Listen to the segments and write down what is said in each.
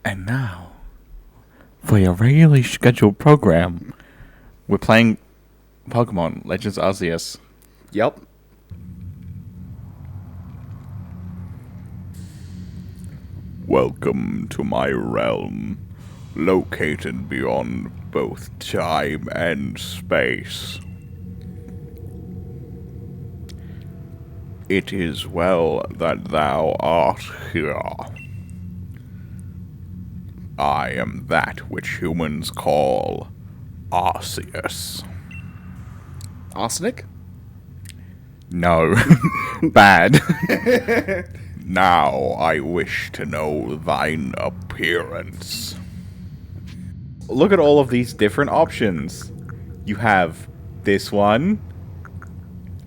And now, for your regularly scheduled program, we're playing Pokemon Legends of Arceus. Yep. Welcome to my realm, located beyond both time and space. It is well that thou art here. I am that which humans call Arceus. Arsenic? No, bad. Now I wish to know thine appearance. Look at all of these different options. You have this one,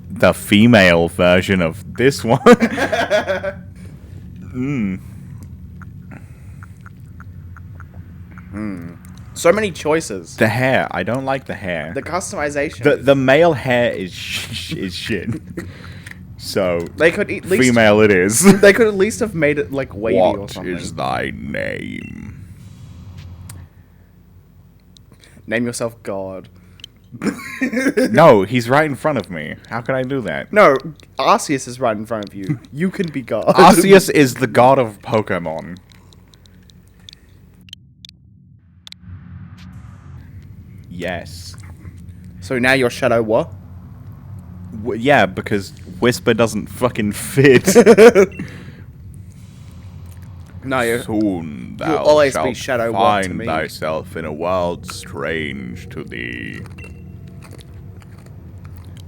the female version of this one. So many choices. The hair, I don't like the hair. The customization. The male hair is shit. So They could at least female it is. They could at least have made it like wavy or What something. is thy name? Name yourself God. No, he's right in front of me. How can I do that? No, Arceus is right in front of you. You can be God. Arceus is the god of Pokemon. Yes. So now you're Shadow what? Yeah, because Whisper doesn't fucking fit. No, you're... Soon thou You'll always shalt be Shadow What to find me. thyself in a world strange to thee.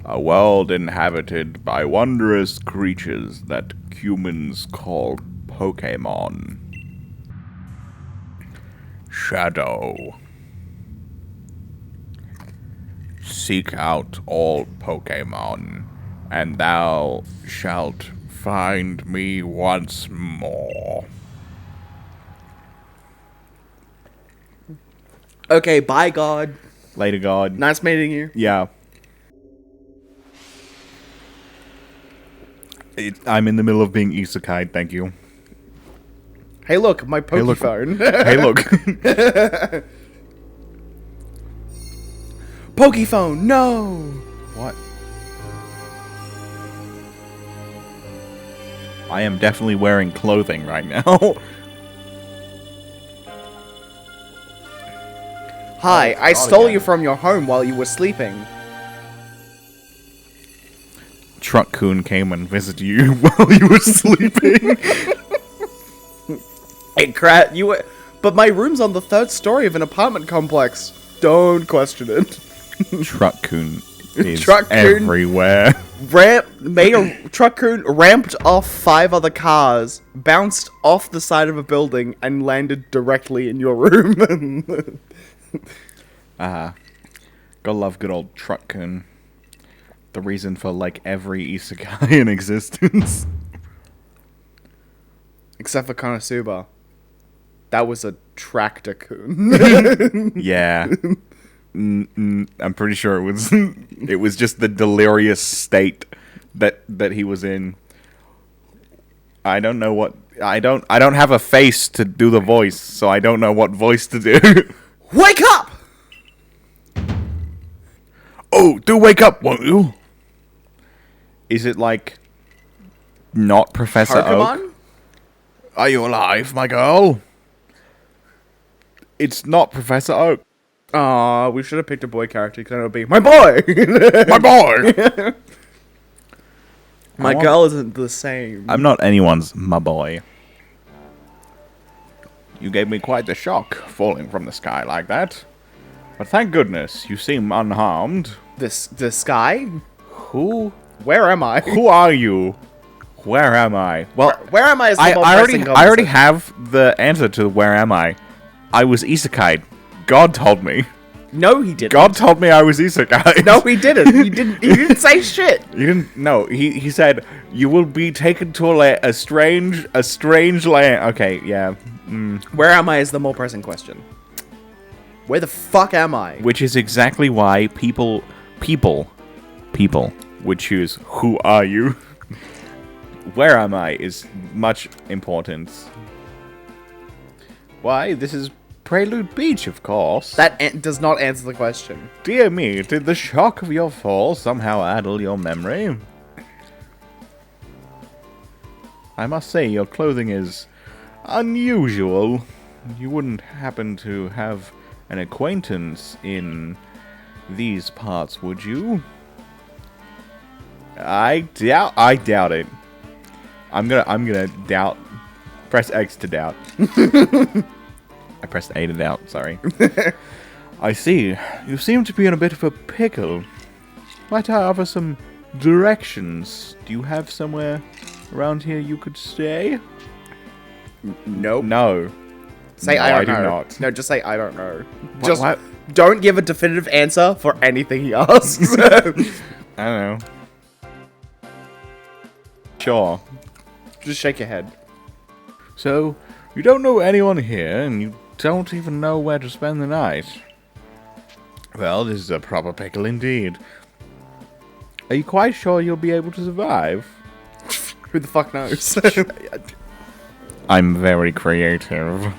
A world inhabited by wondrous creatures that humans call Pokemon. Shadow. Seek out all Pokemon, and thou shalt find me once more. Okay, bye God. Later, God. Nice meeting you. Yeah. I'm in the middle of being isekai, thank you. Hey look, my Hey, look. Pokephone. Hey, look. Pokephone, no! What? I am definitely wearing clothing right now. Hi, I God stole again. you from your home while you were sleeping. Truck-kun came and visited you while you were sleeping. Hey, crap, you were... But my room's on the 3rd story of an apartment complex. Don't question it. Truck-kun is Truck-kun. everywhere. Truck-kun ramped off 5 other cars, bounced off the side of a building, and landed directly in your room. Gotta love good old Truck-kun. The reason for, like, every isekai in existence. Except for Konosuba. That was a tractor-kun. Yeah. I'm pretty sure it was just the delirious state that he was in. I don't know what I don't have a face to do the voice, so I don't know what voice to do. Wake up! Oh, do wake up, won't you? Is it like not Professor Oak? Pokemon? Are you alive, my girl? It's not Professor Oak. Aw, we should have picked a boy character because it would be my boy! My boy! My girl isn't the same. I'm not anyone's my boy. You gave me quite the shock, falling from the sky like that. But thank goodness, you seem unharmed. The sky? Who? Where am I? Who are you? Where am I? Well, Where am I is the I more already pressing have the answer to where am I. I was isekai. God told me. No, he didn't. God told me I was isekai. No, he didn't. He didn't say shit. You didn't. No, he said you will be taken to a strange land. Okay, yeah. Where am I is the more pressing question. Where the fuck am I? Which is exactly why people would choose who are you. Where am I is much important. Why, this is Prelude Beach, of course. That does not answer the question. Dear me, did the shock of your fall somehow addle your memory? I must say, your clothing is unusual. You wouldn't happen to have an acquaintance in these parts, would you? I doubt it. I'm gonna doubt. Press X to doubt. I pressed A to doubt, sorry. I see. You seem to be in a bit of a pickle. Might I offer some directions? Do you have somewhere around here you could stay? Nope. No. Say No, I don't do know. not. No, just say I don't know. What? Don't give a definitive answer for anything he asks. I don't know. Sure. Just shake your head. So, you don't know anyone here, and you don't even know where to spend the night. Well, this is a proper pickle indeed. Are you quite sure you'll be able to survive? Who the fuck knows? I'm very creative.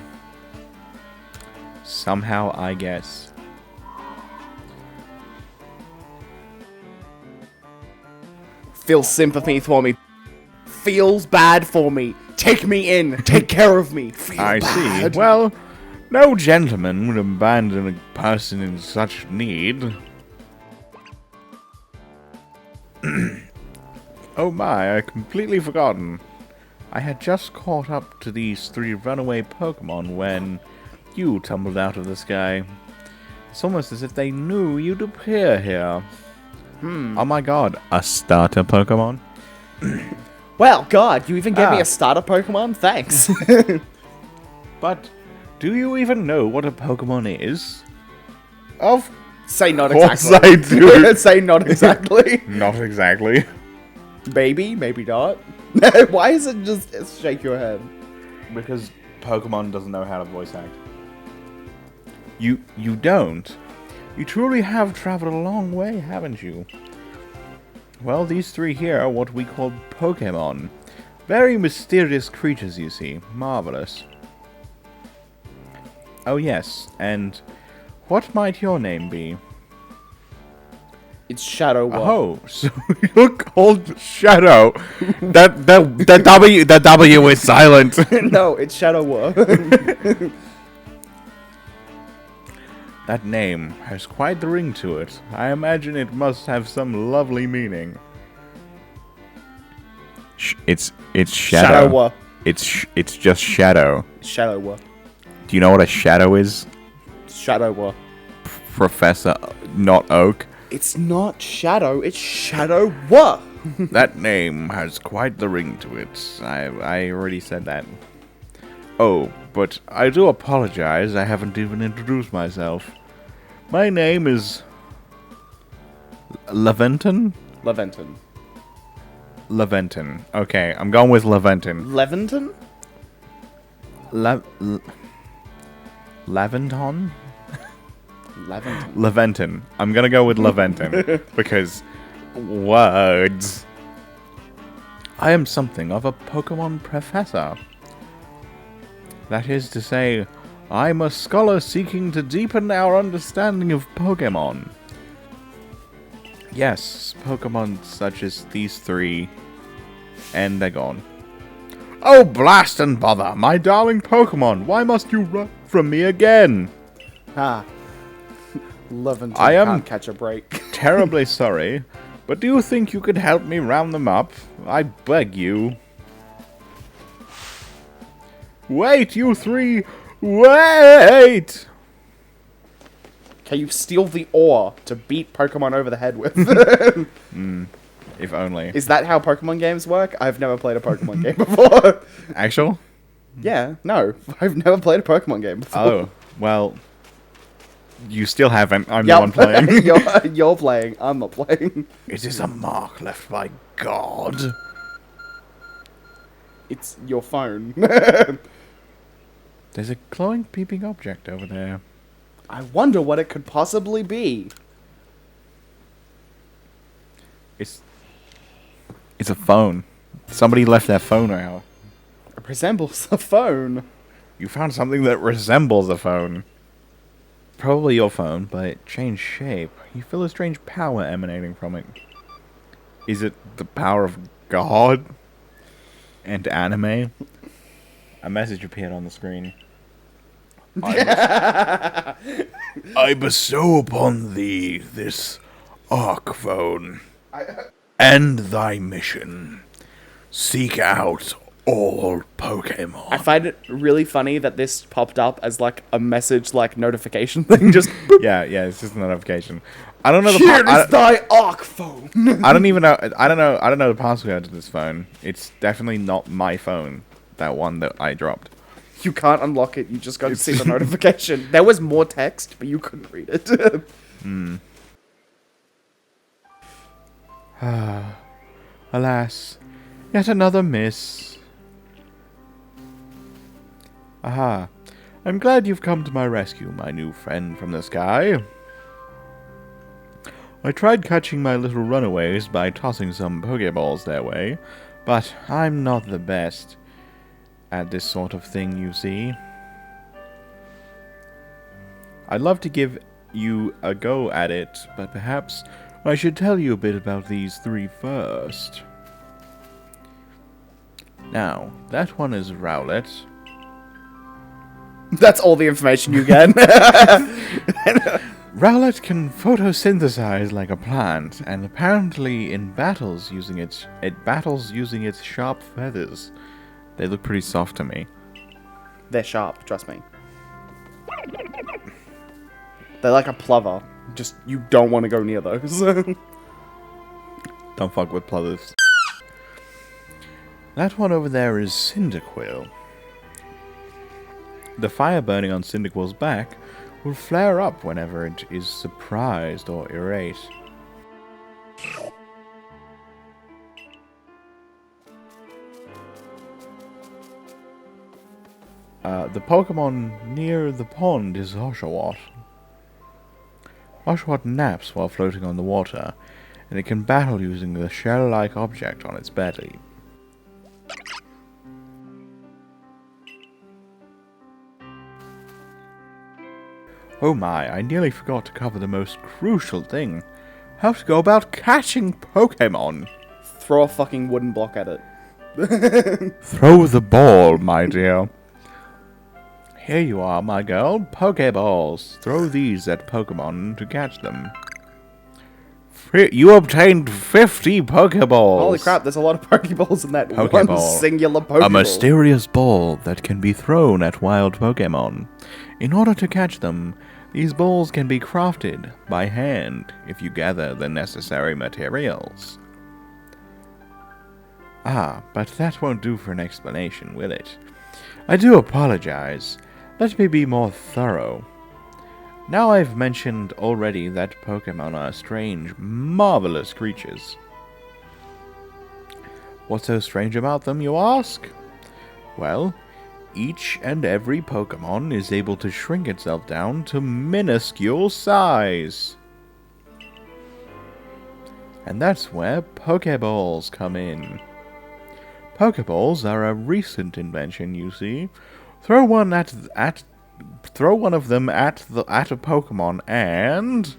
Somehow, I guess. Feels sympathy for me. Feels bad for me. Take me in. Take care of me. Feel I bad. see. Well, no gentleman would abandon a person in such need. Oh my, I completely forgotten. I had just caught up to these 3 runaway Pokemon when you tumbled out of the sky. It's almost as if they knew you'd appear here. Oh my god, a starter Pokemon? Well, God, you even gave me Ah. a starter Pokemon? Thanks. But do you even know what a Pokemon is? Of Say not course exactly. I do. Say not exactly. Not exactly. Maybe, maybe not. Why is it just shake your head? Because Pokemon doesn't know how to voice act. You don't. You truly have traveled a long way, haven't you? Well, these 3 here are what we call Pokemon. Very mysterious creatures, you see. Marvelous. Oh yes, and what might your name be? It's Shadow. Oh, so you're called Shadow. The W is silent. No, it's Shadow. That name has quite the ring to it. I imagine it must have some lovely meaning. It's Shadow. Shadow. It's just Shadow. Shadow. Do you know what a shadow is? Shadow. Professor, not Oak. It's not Shadow, it's Shadow. That name has quite the ring to it. I already said that. Oh, but I do apologize. I haven't even introduced myself. My name is Leventon? Leventon. Leventon. Okay, I'm going with Leventon. Leventon? Leventon? Leventon. Leventon. I'm gonna go with Leventon. Because words. I am something of a Pokemon professor. That is to say, I'm a scholar seeking to deepen our understanding of Pokemon. Yes, Pokemon such as these 3, and they're gone. Oh, blast and bother, my darling Pokemon, why must you run from me again? Ah. Leventon I am- can't catch a break. Terribly sorry, but do you think you could help me round them up? I beg you. Wait, you 3! Wait! Can you steal the ore to beat Pokemon over the head with? If only. Is that how Pokemon games work? I've never played a Pokemon game before. Actual? Yeah, no. I've never played a Pokemon game before. Oh, well, you still haven't. I'm the Yep. one playing. You're playing. I'm not playing. It is a mark left by God. It's your phone. There's a glowing, peeping object over there. I wonder what it could possibly be. It's a phone. Somebody left their phone out. It resembles a phone. You found something that resembles a phone. Probably your phone, but it changed shape. You feel a strange power emanating from it. Is it the power of God? And anime? A message appeared on the screen. I bestow upon thee this Arc phone. End thy mission. Seek out all Pokemon. I find it really funny that this popped up as like a message, like notification thing. Just yeah, it's just a notification. I don't know the here is thy Arc phone. I don't even know. I don't know the password to this phone. It's definitely not my phone. That one that I dropped. You can't unlock it. You just got to see the notification. There was more text, but you couldn't read it. Alas, yet another miss. Aha. I'm glad you've come to my rescue, my new friend from the sky. I tried catching my little runaways by tossing some Pokeballs their way, but I'm not the best at this sort of thing, you see. I'd love to give you a go at it, but perhaps I should tell you a bit about these three first. Now, that one is Rowlet. That's all the information you get. Rowlet can photosynthesize like a plant, and apparently it battles using its sharp feathers. They look pretty soft to me. They're sharp, trust me. They're like a plover. Just, you don't want to go near those. Don't fuck with plovers. That one over there is Cyndaquil. The fire burning on Cyndaquil's back will flare up whenever it is surprised or irate. The Pokemon near the pond is Oshawott. Oshawott naps while floating on the water, and it can battle using the shell-like object on its belly. Oh my, I nearly forgot to cover the most crucial thing. How to go about catching Pokemon. Throw a fucking wooden block at it. Throw the ball, my dear. Here you are, my girl. Pokeballs. Throw these at Pokemon to catch them. You obtained 50 Pokeballs. Holy crap, there's a lot of Pokeballs in that Pokeball. one singular Pokeball. A mysterious ball that can be thrown at wild Pokemon. In order to catch them, these balls can be crafted by hand if you gather the necessary materials. Ah, but that won't do for an explanation, will it? I do apologize. Let me be more thorough. Now I've mentioned already that Pokemon are strange, marvelous creatures. What's so strange about them, you ask? Well, each and every Pokemon is able to shrink itself down to minuscule size. And that's where Pokeballs come in. Pokeballs are a recent invention, you see. Throw one of them at a Pokemon, and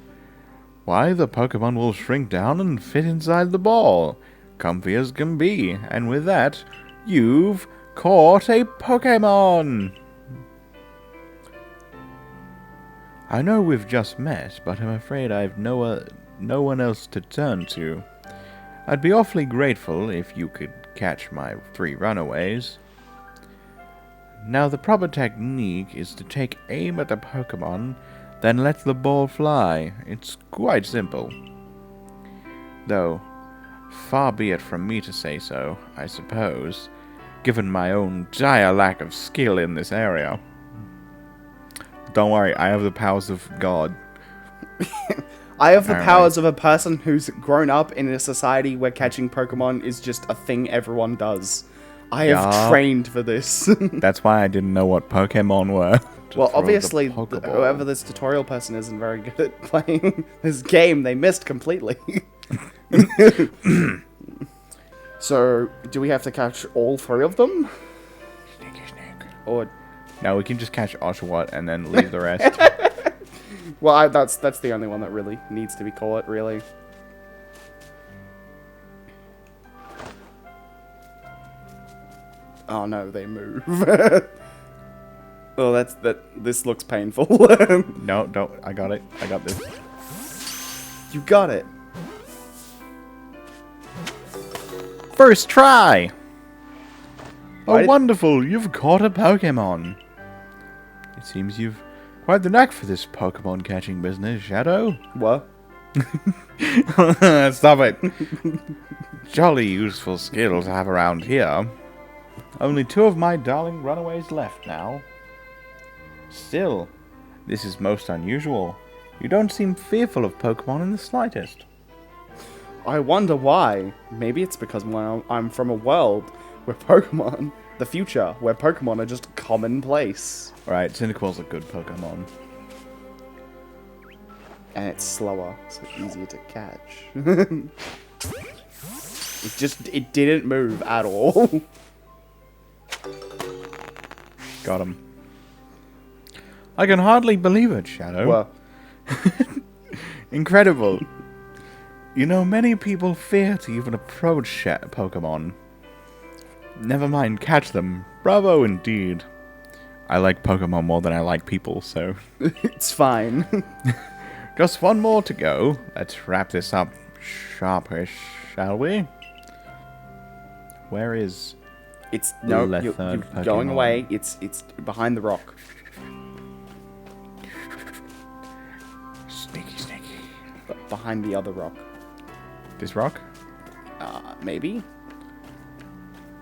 why, the Pokemon will shrink down and fit inside the ball, comfy as can be. And with that, you've caught a Pokemon. I know we've just met, but I'm afraid I've no one else to turn to. I'd be awfully grateful if you could catch my 3 runaways. Now, the proper technique is to take aim at the Pokemon, then let the ball fly. It's quite simple. Though, far be it from me to say so, I suppose, given my own dire lack of skill in this area. Don't worry, I have the powers of God. I have the powers of a person who's grown up in a society where catching Pokemon is just a thing everyone does. I have trained for this. That's why I didn't know what Pokemon were. Well, obviously, whoever this tutorial person isn't very good at playing this game. They missed completely. So, do we have to catch all 3 of them? Sneaky snake. Or No, we can just catch Oshawott and then leave the rest. Well, that's the only one that really needs to be caught, really. Oh no, they move. Oh, this looks painful. No, don't. I got it. I got this. You got it. First try! Why Oh, wonderful! You've caught a Pokemon. It seems you've quite the knack for this Pokemon catching business, Shadow. What? Stop it. Jolly useful skill to have around here. Only 2 of my darling runaways left now. Still, this is most unusual. You don't seem fearful of Pokemon in the slightest. I wonder why. Maybe it's because I'm from a world where Pokemon, the future, where Pokemon are just commonplace. Right, Cyndaquil's a good Pokemon. And it's slower, so easier to catch. It didn't move at all. Got him. I can hardly believe it, Shadow. Well, Incredible. You know, many people fear to even approach Pokemon. Never mind catch them. Bravo indeed. I like Pokemon more than I like people, so... it's fine. Just one more to go. Let's wrap this up sharpish, shall we? Where is... It's no, you're Pokemon? going away. It's behind the rock. Sneaky, sneaky. Behind the other rock. This rock? Maybe?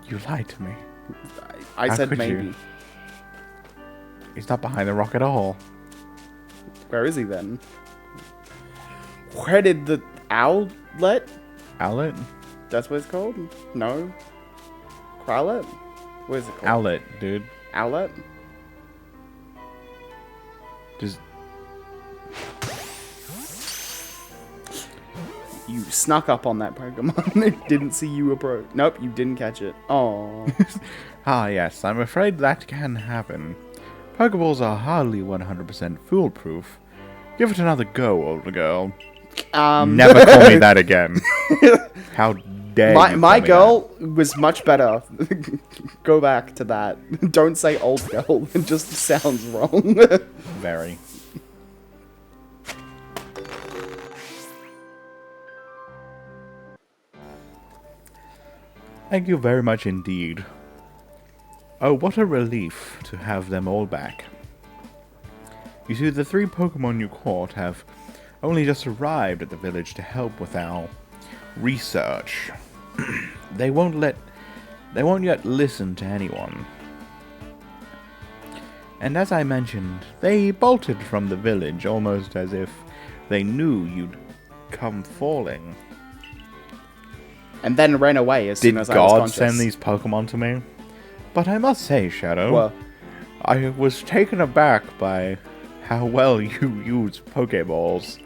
You lied to me. I How said could maybe. you? He's not behind the rock at all. Where is he then? Where did the owlet? Owlet? That's what it's called? No? Crowlet? What is it called? Owlet, dude. Owlet? Just... You snuck up on that Pokemon. It didn't see you approach. Nope, you didn't catch it. Oh. Ah, yes, I'm afraid that can happen. Pokeballs are hardly 100% foolproof. Give it another go, older girl. Never call me that again. How dare you My call me girl was much better. Go back to that. Don't say old girl. It just sounds wrong. that? Very. Thank you very much indeed. Oh, what a relief to have them all back. You see, the 3 Pokemon you caught have only just arrived at the village to help with our research. They won't yet listen to anyone. And as I mentioned, they bolted from the village almost as if they knew you'd come falling. And then ran away as soon as I was Did God conscious. send these Pokemon to me? But I must say, Shadow, Well, I was taken aback by how well you use Pokeballs.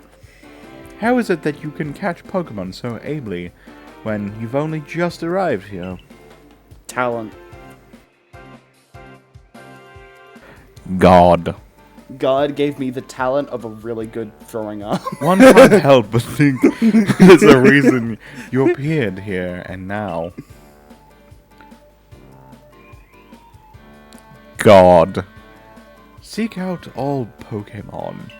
How is it that you can catch Pokemon so ably when you've only just arrived here? talent. God. God gave me the talent of a really good throwing arm. One can't help but think there's a reason you appeared here and now. God. Seek out all Pokemon.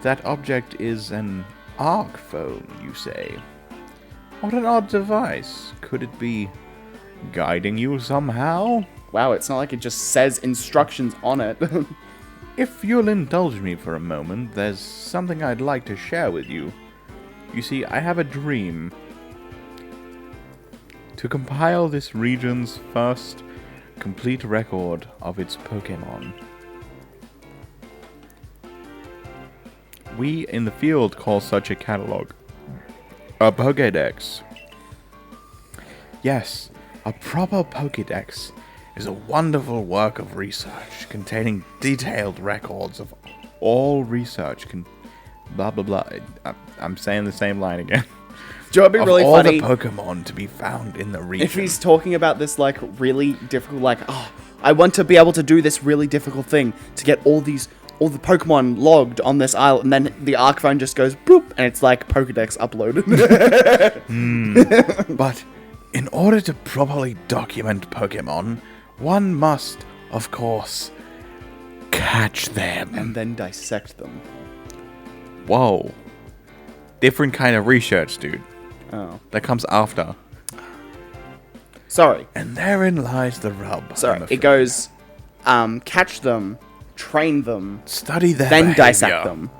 That object is an arc phone, you say? What an odd device. Could it be guiding you somehow? Wow, it's not like it just says instructions on it. If you'll indulge me for a moment, there's something I'd like to share with you. You see, I have a dream. To compile this region's first complete record of its Pokemon. We in the field call such a catalog a Pokédex. Yes, a proper Pokédex is a wonderful work of research containing detailed records of all research blah blah blah. I'm saying the same line again. Do you know what'd be really all funny? the Pokemon to be found in the region. If he's talking about this, like, really difficult, like, oh, I want to be able to do this really difficult thing to get all the Pokemon logged on this island, and then the Arc phone just goes boop, and it's like Pokedex uploaded. But in order to properly document Pokemon, one must, of course, catch them. And then dissect them. Whoa. Different kind of research, dude. Oh. That comes after. Sorry. And therein lies the rub. Sorry. It goes, catch them, train them, study their then behavior. dissect them.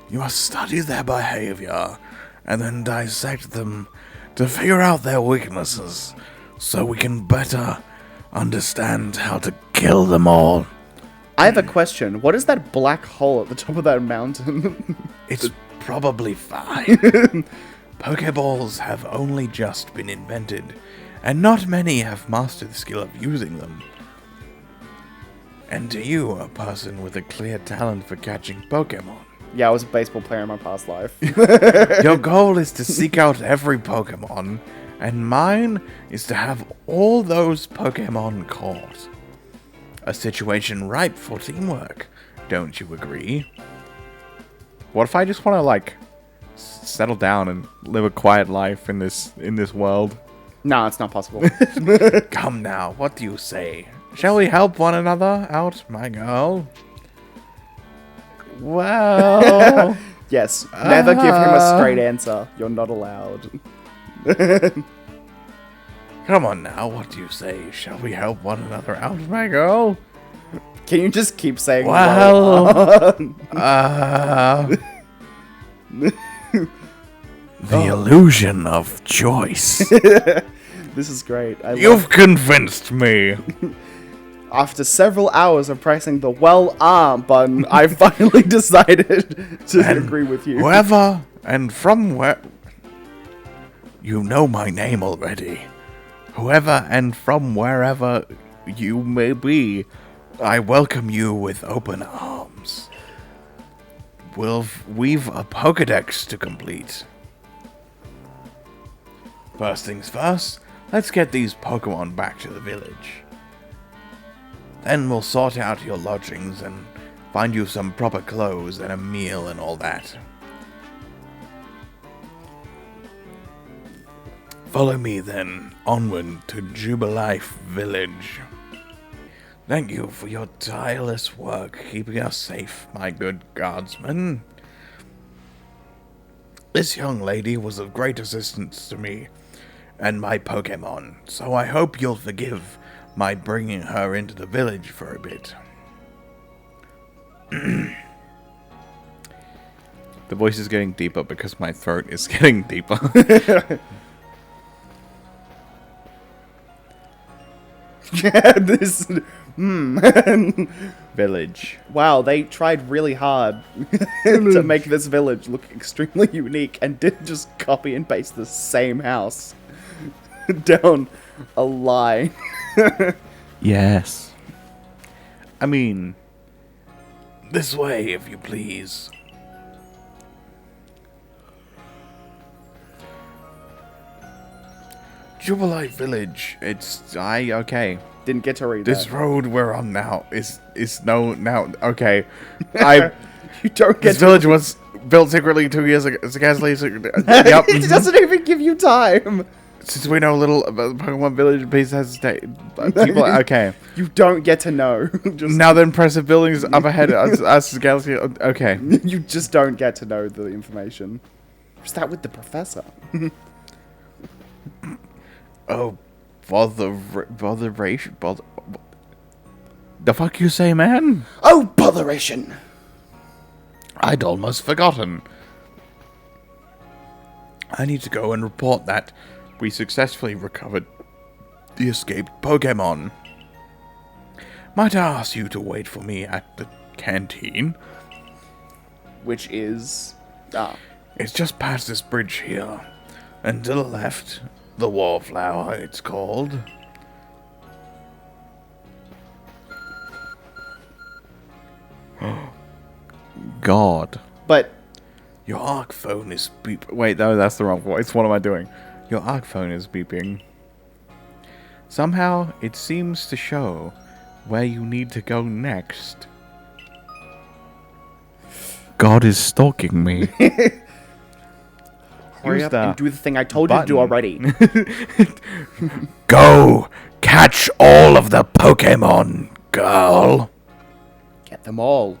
You must study their behavior, and then dissect them to figure out their weaknesses, so we can better understand how to kill them all. I have a question. What is that black hole at the top of that mountain? It's probably fine. Pokeballs have only just been invented, and not many have mastered the skill of using them. And to you, a person with a clear talent for catching Pokemon, Yeah, I was a baseball player in my past life. your goal is to seek out every Pokemon, and mine is to have all those Pokemon caught. A situation ripe for teamwork, don't you agree? What if I just want to, like, settle down and live a quiet life in this world? No, it's not possible. Come now, what do you say? Shall we help one another out, my girl? Well... Yes, never give him a straight answer. You're not allowed. Come on now, what do you say? Shall we help one another out, my girl? Can you just keep saying Well, the illusion of choice. This is great. You've convinced me. After several hours of pressing the button, I finally decided to agree with you. Whoever and from where... You know my name already. Whoever and from wherever you may be, I welcome you with open arms. We've a Pokedex to complete. First things first, let's get these Pokemon back to the village. Then we'll sort out your lodgings and find you some proper clothes and a meal and all that. Follow me then, onward to Jubilife Village. Thank you for your tireless work keeping us safe, my good guardsman. This young lady was of great assistance to me and my Pokemon, so I hope you'll forgive my bringing her into the village for a bit. The voice is getting deeper because my throat is getting deeper. This Village. Wow, they tried really hard to make this village look extremely unique and didn't just copy and paste the same house down a line. Yes. I mean, this way, if you please. Jubilife Village. Okay. Didn't get to read This that. road we're on now is okay. I You don't get This village was built secretly 2 years ago. Yep. It doesn't even give you time. Since we know little about the Pokemon Village, please hesitate. People, okay. You don't get to know. Just, Now the impressive buildings up ahead us galaxy. Okay. you just don't get to know the information. Start with the professor. Oh, botheration. The fuck you say, man? Oh, botheration. I'd almost forgotten. I need to go and report that we successfully recovered the escaped Pokemon. Might I ask you to wait for me at the canteen? Which is... It's just past this bridge here. And to the left, the Wallflower, it's called. God. But... Your Arc phone is beep. Wait, no, that's the wrong voice. What am I doing? Your Arc phone is beeping. Somehow, it seems to show where you need to go next. God is stalking me. Hurry Use up the and do the thing I told you to do button. already. Go catch all of the Pokemon, girl. Get them all.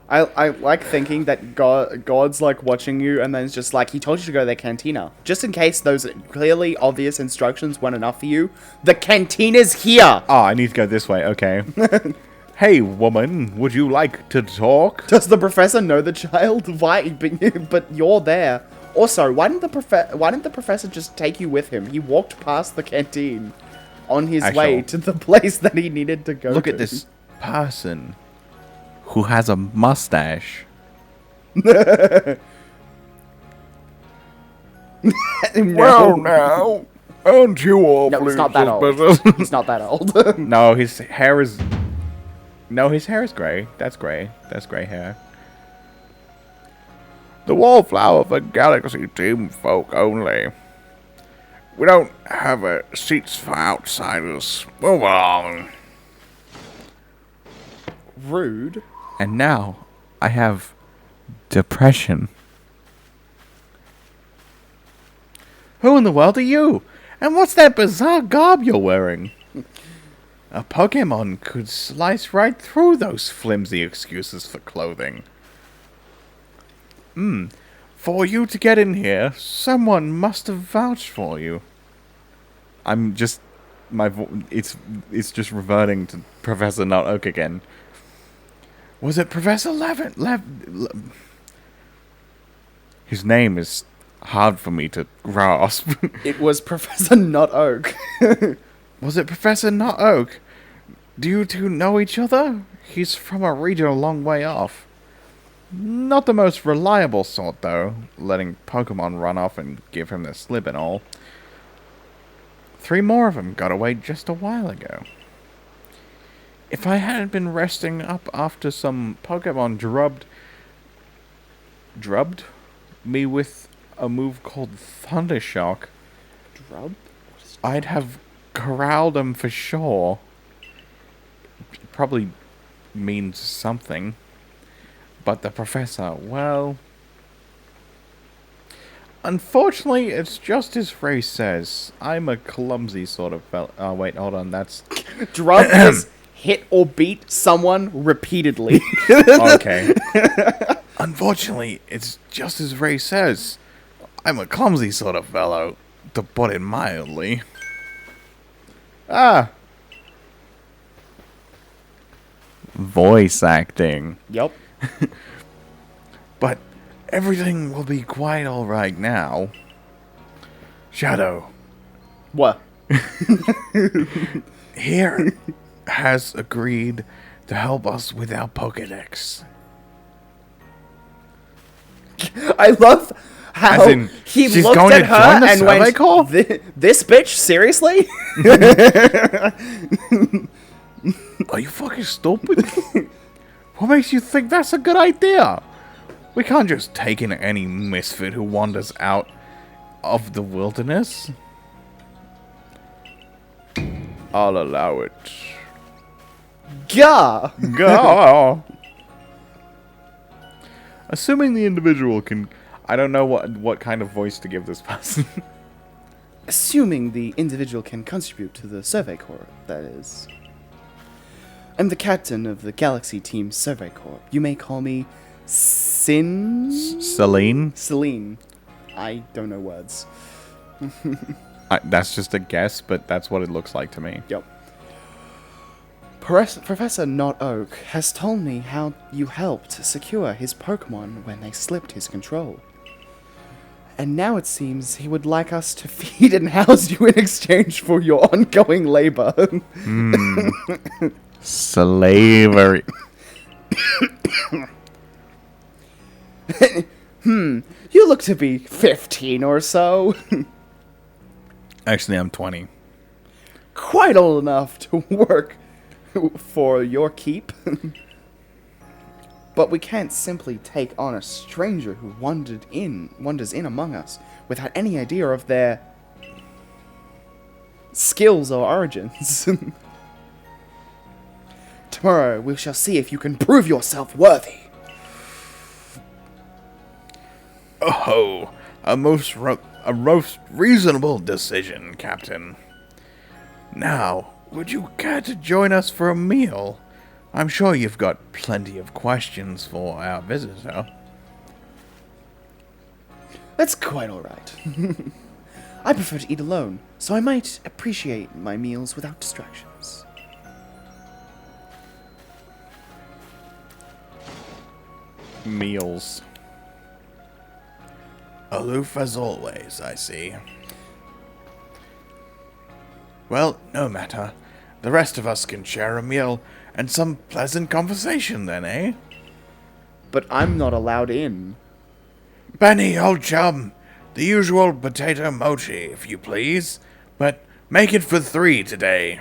I like thinking that God's like watching you and then it's just like, he told you to go to the cantina. Just in case those clearly obvious instructions weren't enough for you, the cantina's here! Oh, I need to go this way, okay. Hey, woman, would you like to talk? Does the professor know the child? Why? But you're there. Also, why didn't the professor just take you with him? He walked past the canteen on his way to the place that he needed to go to. Look at this person who has a mustache. Well, now, aren't you awfully No, he's not that old. suspicious? He's not that old. No, his hair is... No, his hair is grey. That's grey. That's grey hair. The wallflower for Galaxy Team folk only. We don't have seats for outsiders. Move along. Rude. And now, I have depression. Who in the world are you? And what's that bizarre garb you're wearing? A Pokemon could slice right through those flimsy excuses for clothing. For you to get in here, someone must have vouched for you. I'm just... it's just reverting to Professor Not Oak again. Was it Professor His name is hard for me to grasp. It was Professor Not Oak. Was it Professor Not Oak? Do you two know each other? He's from a region a long way off. Not the most reliable sort, though, letting Pokemon run off and give him the slip and all. 3 more of them got away just a while ago. If I hadn't been resting up after some Pokemon drubbed me with a move called Thunder Shock, I'd have corralled them for sure. Probably means something. But the professor, well... Unfortunately, it's just as Ray says. I'm a clumsy sort of fella. Oh, wait, hold on, that's... Drub has hit or beat someone repeatedly. Okay. Unfortunately, it's just as Ray says. I'm a clumsy sort of fellow, to put it mildly. Ah. Voice acting. Yep. But everything will be quite alright now. Shadow. What? Here has agreed to help us with our Pokedex. I love how As in, he she's looked going at to her join the and survey went, call? This bitch? Seriously? Are you fucking stupid? What makes you think that's a good idea? We can't just take in any misfit who wanders out of the wilderness. I'll allow it. Gah! Go. Assuming the individual can... I don't know what kind of voice to give this person. Assuming the individual can contribute to the Survey Corps, that is. I'm the captain of the Galaxy Team Survey Corps. You may call me Celine? Celine. I don't know words. That's just a guess, but that's what it looks like to me. Yep. Professor Not Oak has told me how you helped secure his Pokemon when they slipped his control. And now it seems he would like us to feed and house you in exchange for your ongoing labor. Slavery. You look to be 15 or so. Actually, I'm 20. Quite old enough to work for your keep. But we can't simply take on a stranger who wanders in among us without any idea of their skills or origins. Tomorrow we shall see if you can prove yourself worthy. Oh, a most reasonable decision, Captain. Now, would you care to join us for a meal? I'm sure you've got plenty of questions for our visitor. That's quite alright. I prefer to eat alone, so I might appreciate my meals without distractions. Meals. Aloof as always, I see. Well, no matter. The rest of us can share a meal and some pleasant conversation then, eh? But I'm not allowed in. Benny, old chum, the usual potato mochi, if you please, but make it for 3 today.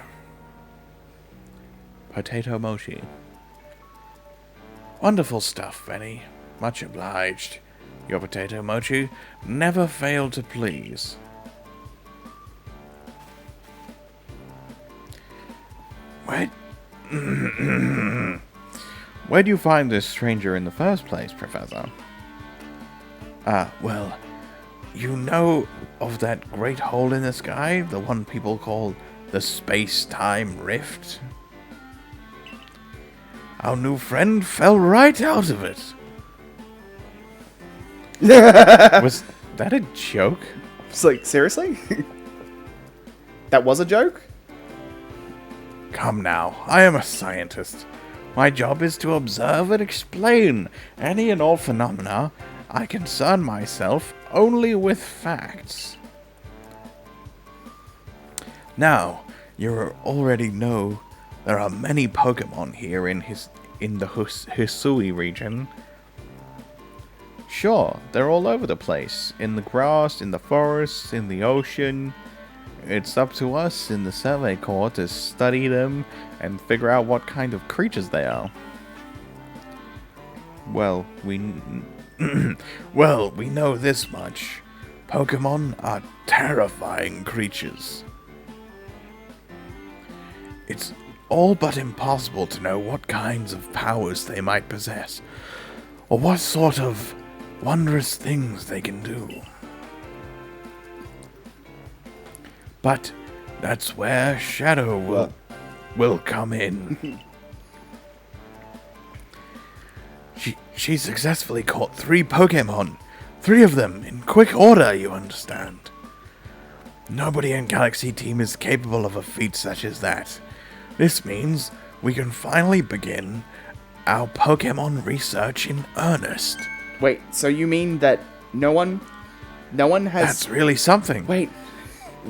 Potato mochi. Wonderful stuff, Benny. Much obliged. Your potato mochi never failed to please. Where'd you find this stranger in the first place, Professor? Well, you know of that great hole in the sky, the one people call the space-time rift? Our new friend fell right out of it. Was that a joke? It's like, seriously? That was a joke? Come now, I am a scientist. My job is to observe and explain any and all phenomena. I concern myself only with facts. Now, you already know there are many Pokemon here in the Hisui region. Sure, they're all over the place. In the grass, in the forests, in the ocean. It's up to us in the Survey Corps to study them and figure out what kind of creatures they are. Well, we know this much. Pokemon are terrifying creatures. It's all but impossible to know what kinds of powers they might possess, or what sort of wondrous things they can do. But that's where Shadow will come in. She successfully caught 3 Pokemon. 3 of them in quick order, you understand. Nobody in Galaxy Team is capable of a feat such as that. This means we can finally begin our Pokemon research in earnest. Wait, so you mean that no one has... That's really something. Wait,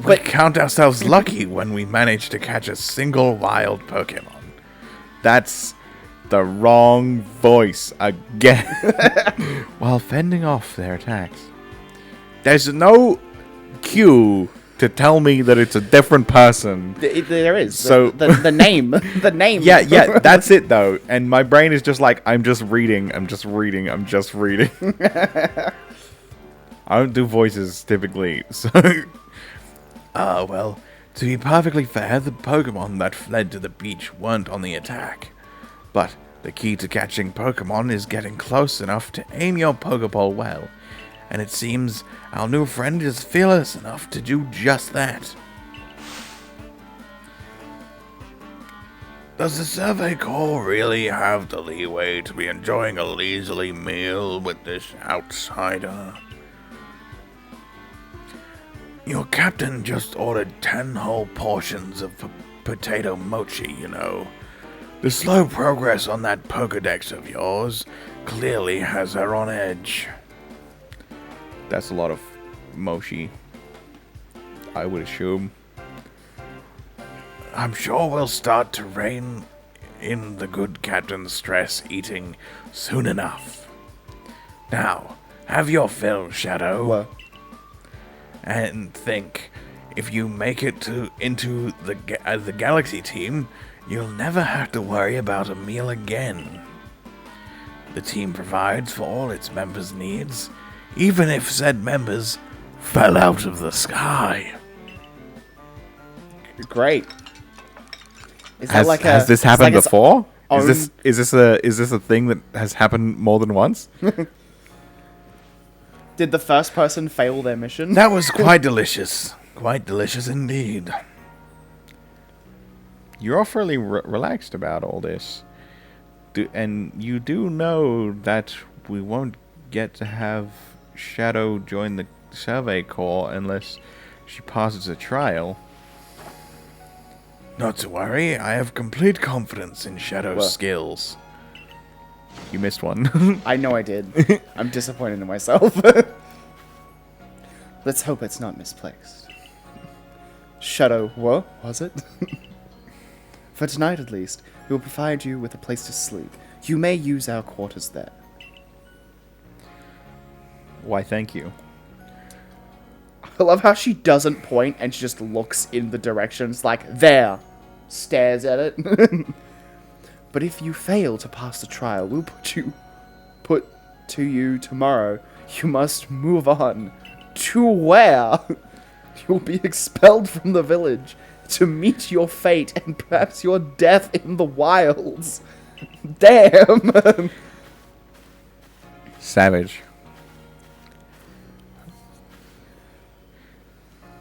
We count ourselves lucky when we manage to catch a single wild Pokemon. That's the wrong voice again. While fending off their attacks. There's no cue to tell me that it's a different person. There is. So the name. The name. Yeah, that's it though. And my brain is just like, I'm just reading. I don't do voices typically, so... well, to be perfectly fair, the Pokemon that fled to the beach weren't on the attack. But the key to catching Pokemon is getting close enough to aim your Pokeball well. And it seems our new friend is fearless enough to do just that. Does the Survey Corps really have the leeway to be enjoying a leisurely meal with this outsider? Your captain just ordered 10 whole portions of potato mochi, you know. The slow progress on that Pokedex of yours clearly has her on edge. That's a lot of mochi, I would assume. I'm sure we'll start to rein in the good captain's stress eating soon enough. Now, have your fill, Shadow. What? And think, if you make it into the Galaxy Team, you'll never have to worry about a meal again. The team provides for all its members' needs, even if said members fell out of the sky. Great. Is Has this happened before? own... Is this a thing that has happened more than once? Did the first person fail their mission? That was quite delicious. Quite delicious indeed. You're awfully relaxed about all this. And you do know that we won't get to have Shadow join the Survey Corps unless she passes a trial. Not to worry, I have complete confidence in Shadow's skills. You missed one. I know I did. I'm disappointed in myself. Let's hope it's not misplaced. Shadow, what was it? For tonight at least, we will provide you with a place to sleep. You may use our quarters there. Why, thank you. I love how she doesn't point and she just looks in the directions like, there! Stares at it. But if you fail to pass the trial, we'll put to you tomorrow. You must move on. To where? You'll be expelled from the village to meet your fate and perhaps your death in the wilds. Damn! Savage.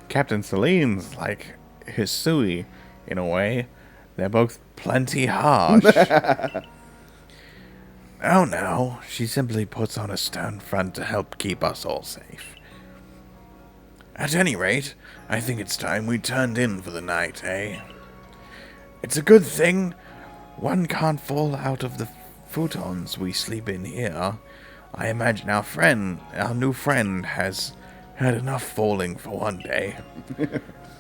Captain Celine's like Hisui, in a way. They're both plenty harsh. Oh no, she simply puts on a stern front to help keep us all safe. At any rate, I think it's time we turned in for the night, eh? It's a good thing one can't fall out of the futons we sleep in here. I imagine our new friend has had enough falling for one day.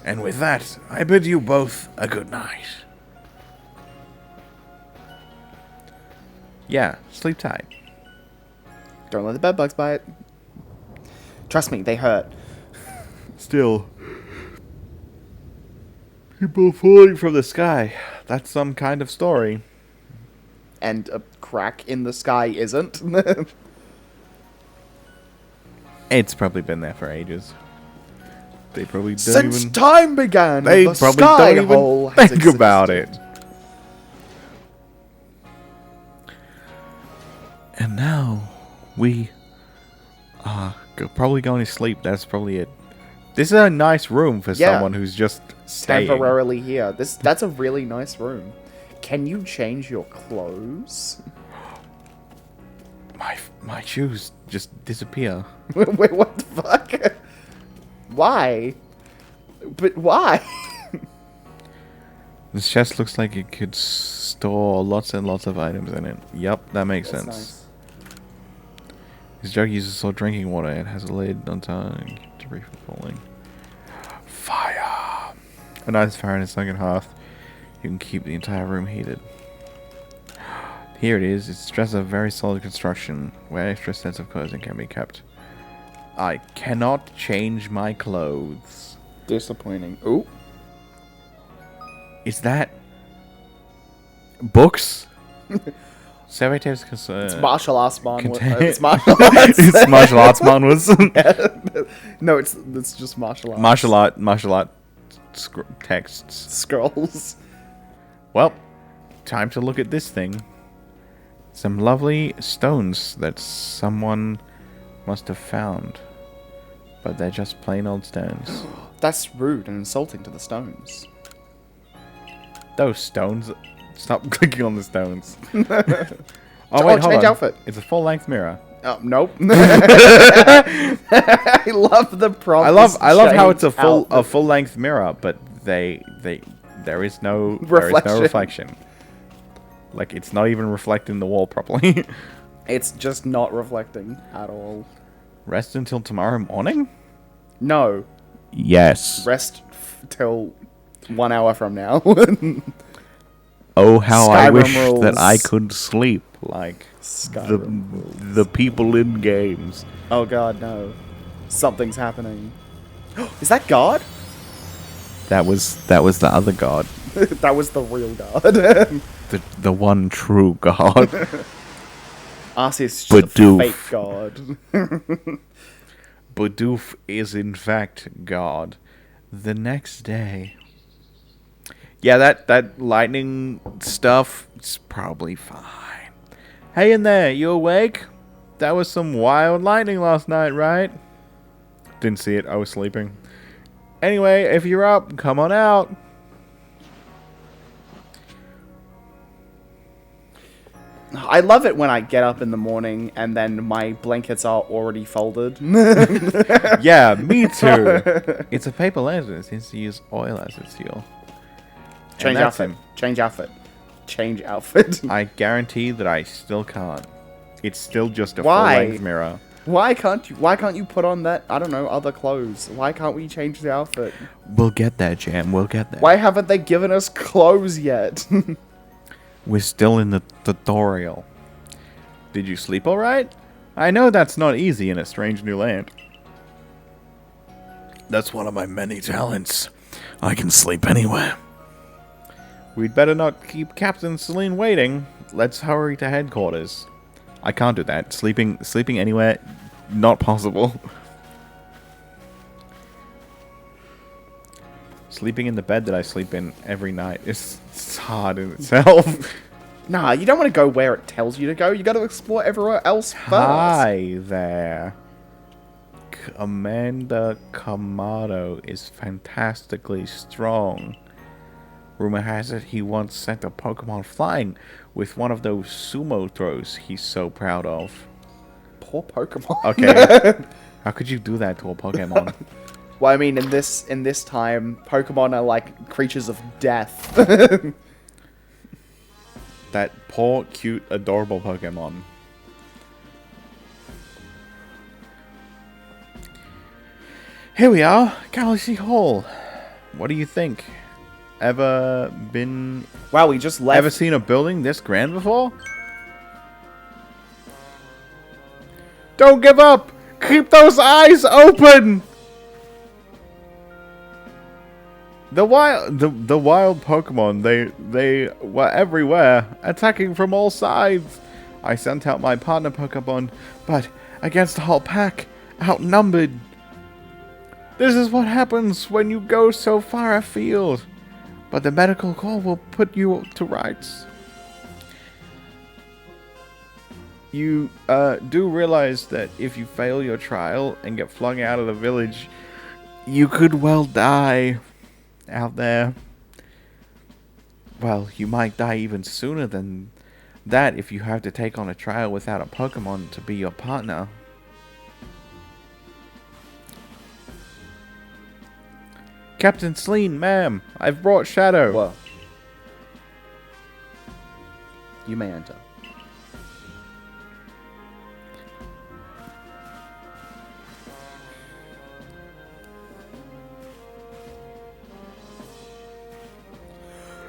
And with that, I bid you both a good night. Yeah, sleep tight. Don't let the bed bugs bite. Trust me, they hurt. Still, people falling from the sky. That's some kind of story. And a crack in the sky isn't. It's probably been there for ages. They probably don't Since even... time began, They the probably sky don't hole even has think about existed. it. And now, we are probably going to sleep. That's probably it. This is a nice room for someone who's just staying. Temporarily here. That's a really nice room. Can you change your clothes? My shoes just disappear. Wait, what the fuck? Why? But why? This chest looks like it could store lots and lots of items in it. Yep, that makes sense. Nice. This jug uses salt drinking water. It has a lid on top to keep debris from falling. Fire! A nice fire in a sunken hearth. You can keep the entire room heated. Here it is. It's stressed a very solid construction where extra sets of clothing can be kept. I cannot change my clothes. Disappointing. Ooh. Is that books? It's martial arts man. It's martial arts. It's martial arts man was. No, it's just martial arts. Martial art texts. Scrolls. Well, time to look at this thing. Some lovely stones that someone must have found. But they're just plain old stones. That's rude and insulting to the stones. Those stones. Stop clicking on the stones. Oh wait, hold on. Outfit. It's a full-length mirror. Oh, nope. I love the prompt. I love how it's a full-length mirror, but there is no reflection. Like, it's not even reflecting the wall properly. It's just not reflecting at all. Rest until tomorrow morning? No. Yes. Rest till 1 hour from now. Oh, how Skyrim I wish rules. that I could sleep like the people in games. Oh god, no. Something's happening. Is that God? That was the other god. That was the real God. The one true god. Arceus is just a fake God. Bidoof is in fact God. The next day. Yeah, that lightning stuff Everything's probably fine. Hey in there, you awake? That was some wild lightning last night, right? Didn't see it, I was sleeping. Anyway, if you're up, come on out. I love it when I get up in the morning and then my blankets are already folded. Yeah, me too. It's a paper lantern since you use oil as its fuel. Change outfit. Change outfit. Change outfit. I guarantee that I still can't. It's still just a Why? full-length mirror. Why can't you put on that, I don't know, other clothes? Why can't we change the outfit? We'll get there, Jam. We'll get there. Why haven't they given us clothes yet? We're still in the tutorial. Did you sleep all right? I know that's not easy in a strange new land. That's one of my many talents. I can sleep anywhere. We'd better not keep Captain Celine waiting. Let's hurry to headquarters. I can't do that. Sleeping anywhere, not possible. Sleeping in the bed that I sleep in every night is hard in itself. Nah, you don't want to go where it tells you to go. You got to explore everywhere else first. Hi there. Commander Kamado is fantastically strong. Rumor has it he once sent a Pokemon flying with one of those sumo throws he's so proud of. Poor Pokemon. Okay. How could you do that to a Pokemon? Well, I mean, in this time, Pokemon are like creatures of death. That poor, cute, adorable Pokemon. Here we are, Galaxy Hall. What do you think? Ever been... Wow, we just left. Ever seen a building this grand before? Don't give up! Keep those eyes open! The wild Pokemon, they were everywhere, attacking from all sides. I sent out my partner Pokemon, but against the whole pack, outnumbered. This is what happens when you go so far afield. But the medical call will put you to rights. You do realize that if you fail your trial and get flung out of the village, you could well die out there. Well, you might die even sooner than that if you have to take on a trial without a Pokemon to be your partner. Captain Celine, ma'am, I've brought Shadow. Whoa. You may enter.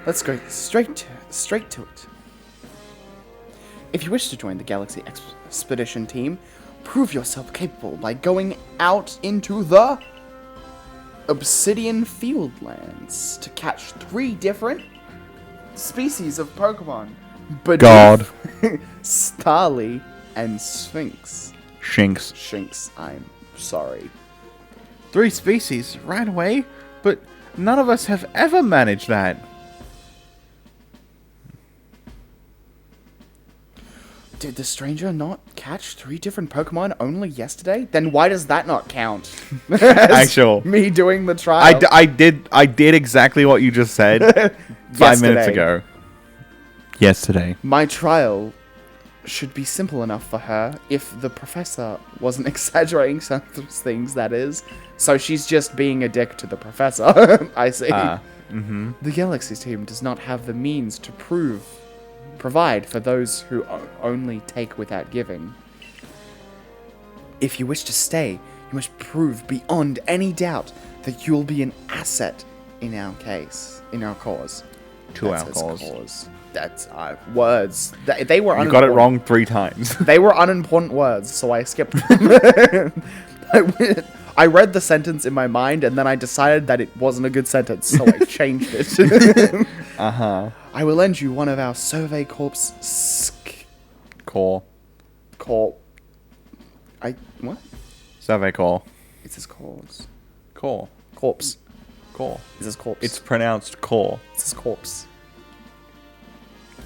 Let's go straight to it. If you wish to join the Galaxy Expedition team, prove yourself capable by going out into the Obsidian Fieldlands to catch 3 different species of Pokemon. God. Starly and Sphinx. Shinx. Shinx, I'm sorry. 3 species right away, but none of us have ever managed that. Did the stranger not catch 3 different Pokemon only yesterday? Then why does that not count? Actual. Me doing the trial. I did exactly what you just said 5 minutes ago. Yesterday. My trial should be simple enough for her if the professor wasn't exaggerating some of those things, that is. So she's just being a dick to the professor. I see. The Galaxy team does not have the means to provide for those who only take without giving. If you wish to stay, you must prove beyond any doubt that you'll be an asset in our cause. To our cause. That's words. They were unimportant. You got it wrong 3 times. They were unimportant words, so I skipped them. I read the sentence in my mind, and then I decided that it wasn't a good sentence, so I changed it. I will lend you one of our Survey Corps' Core. What? Survey Core. It says corpse. Core. Corpse. Core. It says corpse. It's pronounced core. It says corpse.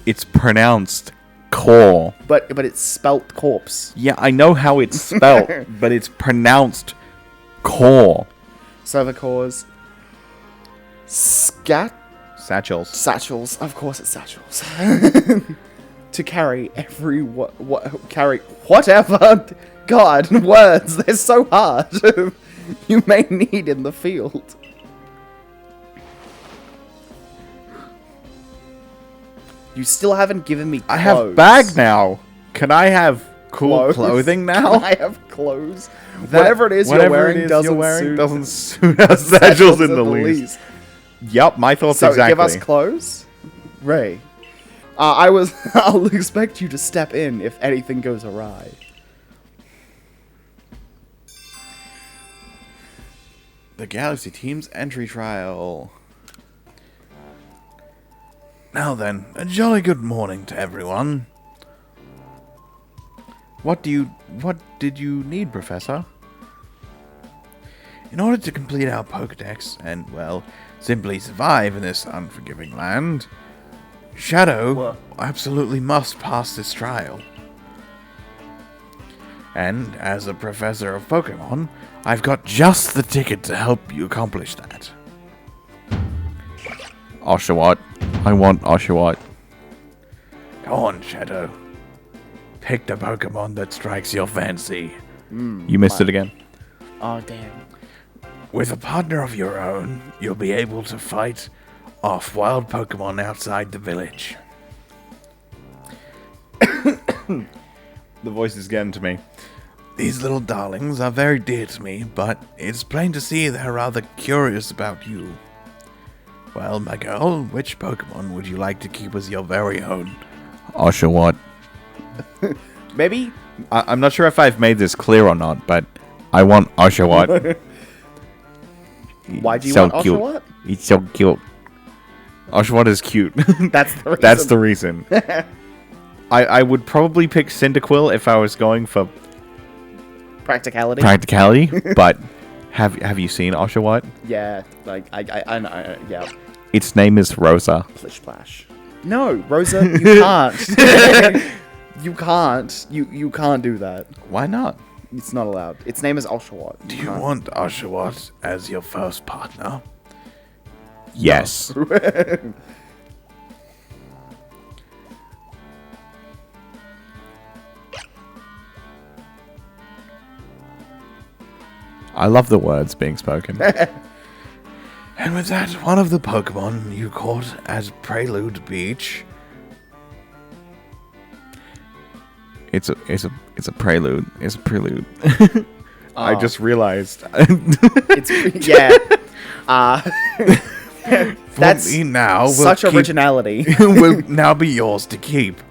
It's pronounced core. But it's spelt corpse. Yeah, I know how it's spelt, but it's pronounced core. So the cores. Satchels. Satchels. Of course it's satchels. To carry every carry whatever. God, words, they're so hard. You may need in the field. You still haven't given me clothes. I have bag now. Can I have cool clothing now? Can I have clothes? Whatever it is you're wearing doesn't suit our satchels in the least. Yup, my thoughts so exactly. Give us clothes, Ray. I'll expect you to step in if anything goes awry. The Galaxy Team's entry trial. Now then, a jolly good morning to everyone. What did you need, Professor? In order to complete our Pokedex and, well, simply survive in this unforgiving land, Shadow absolutely must pass this trial. And as a professor of Pokemon, I've got just the ticket to help you accomplish that. Oshawott. I want Oshawott. Go on, Shadow. Pick the Pokemon that strikes your fancy. You missed it again. Oh, damn. With a partner of your own, you'll be able to fight off wild Pokemon outside the village. The voice is getting to me. These little darlings are very dear to me, but it's plain to see they're rather curious about you. Well, my girl, which Pokemon would you like to keep as your very own? Oshawott. Maybe? I'm not sure if I've made this clear or not, but I want Oshawott. Why do you want Oshawott? He's so cute. Oshawott is cute. That's the reason. That's the reason. I would probably pick Cyndaquil if I was going for practicality, but have you seen Oshawott? Yeah, like I know, yeah. Its name is Rosa. Plish splash. No, Rosa, you can't. You can't. You can't do that. Why not? It's not allowed. Its name is Oshawott. Do you want Oshawott as your first partner? Yes. No. I love the words being spoken. And with that, one of the Pokemon you caught at Prelude Beach. It's a prelude. It's a prelude. I just realized. Yeah. That's now such originality. Will now be yours to keep.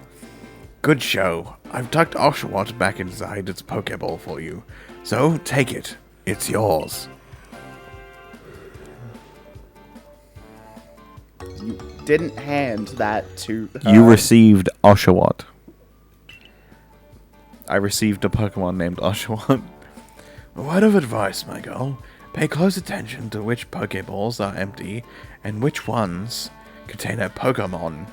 Good show. I've tucked Oshawott back inside its Pokeball for you. So take it. It's yours. You didn't hand that to her. You received Oshawott. I received a Pokemon named Oshawott. A word of advice, my girl. Pay close attention to which Pokeballs are empty and which ones contain a Pokemon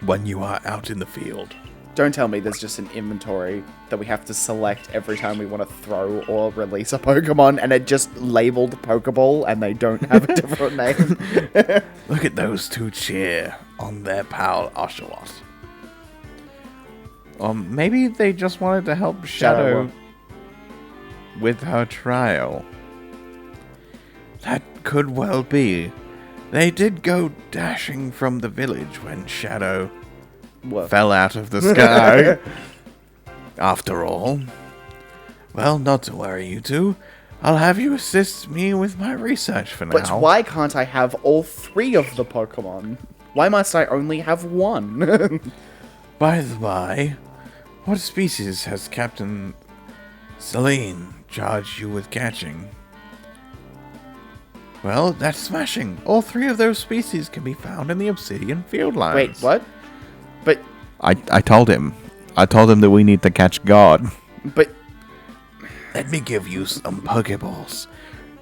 when you are out in the field. Don't tell me there's just an inventory that we have to select every time we want to throw or release a Pokemon, and it just labeled Pokeball, and they don't have a different name. Look at those two cheer on their pal Oshawott. Maybe they just wanted to help Shadow with her trial. That could well be. They did go dashing from the village when Shadow fell out of the sky. After all. Well, not to worry, you two. I'll have you assist me with my research for now. But why can't I have all three of the Pokemon? Why must I only have one? By the by, what species has Captain Celine charged you with catching? Well, that's smashing. All three of those species can be found in the Obsidian Fieldlands. Wait, what? But I told him. I told him that we need to catch God. But let me give you some Pokeballs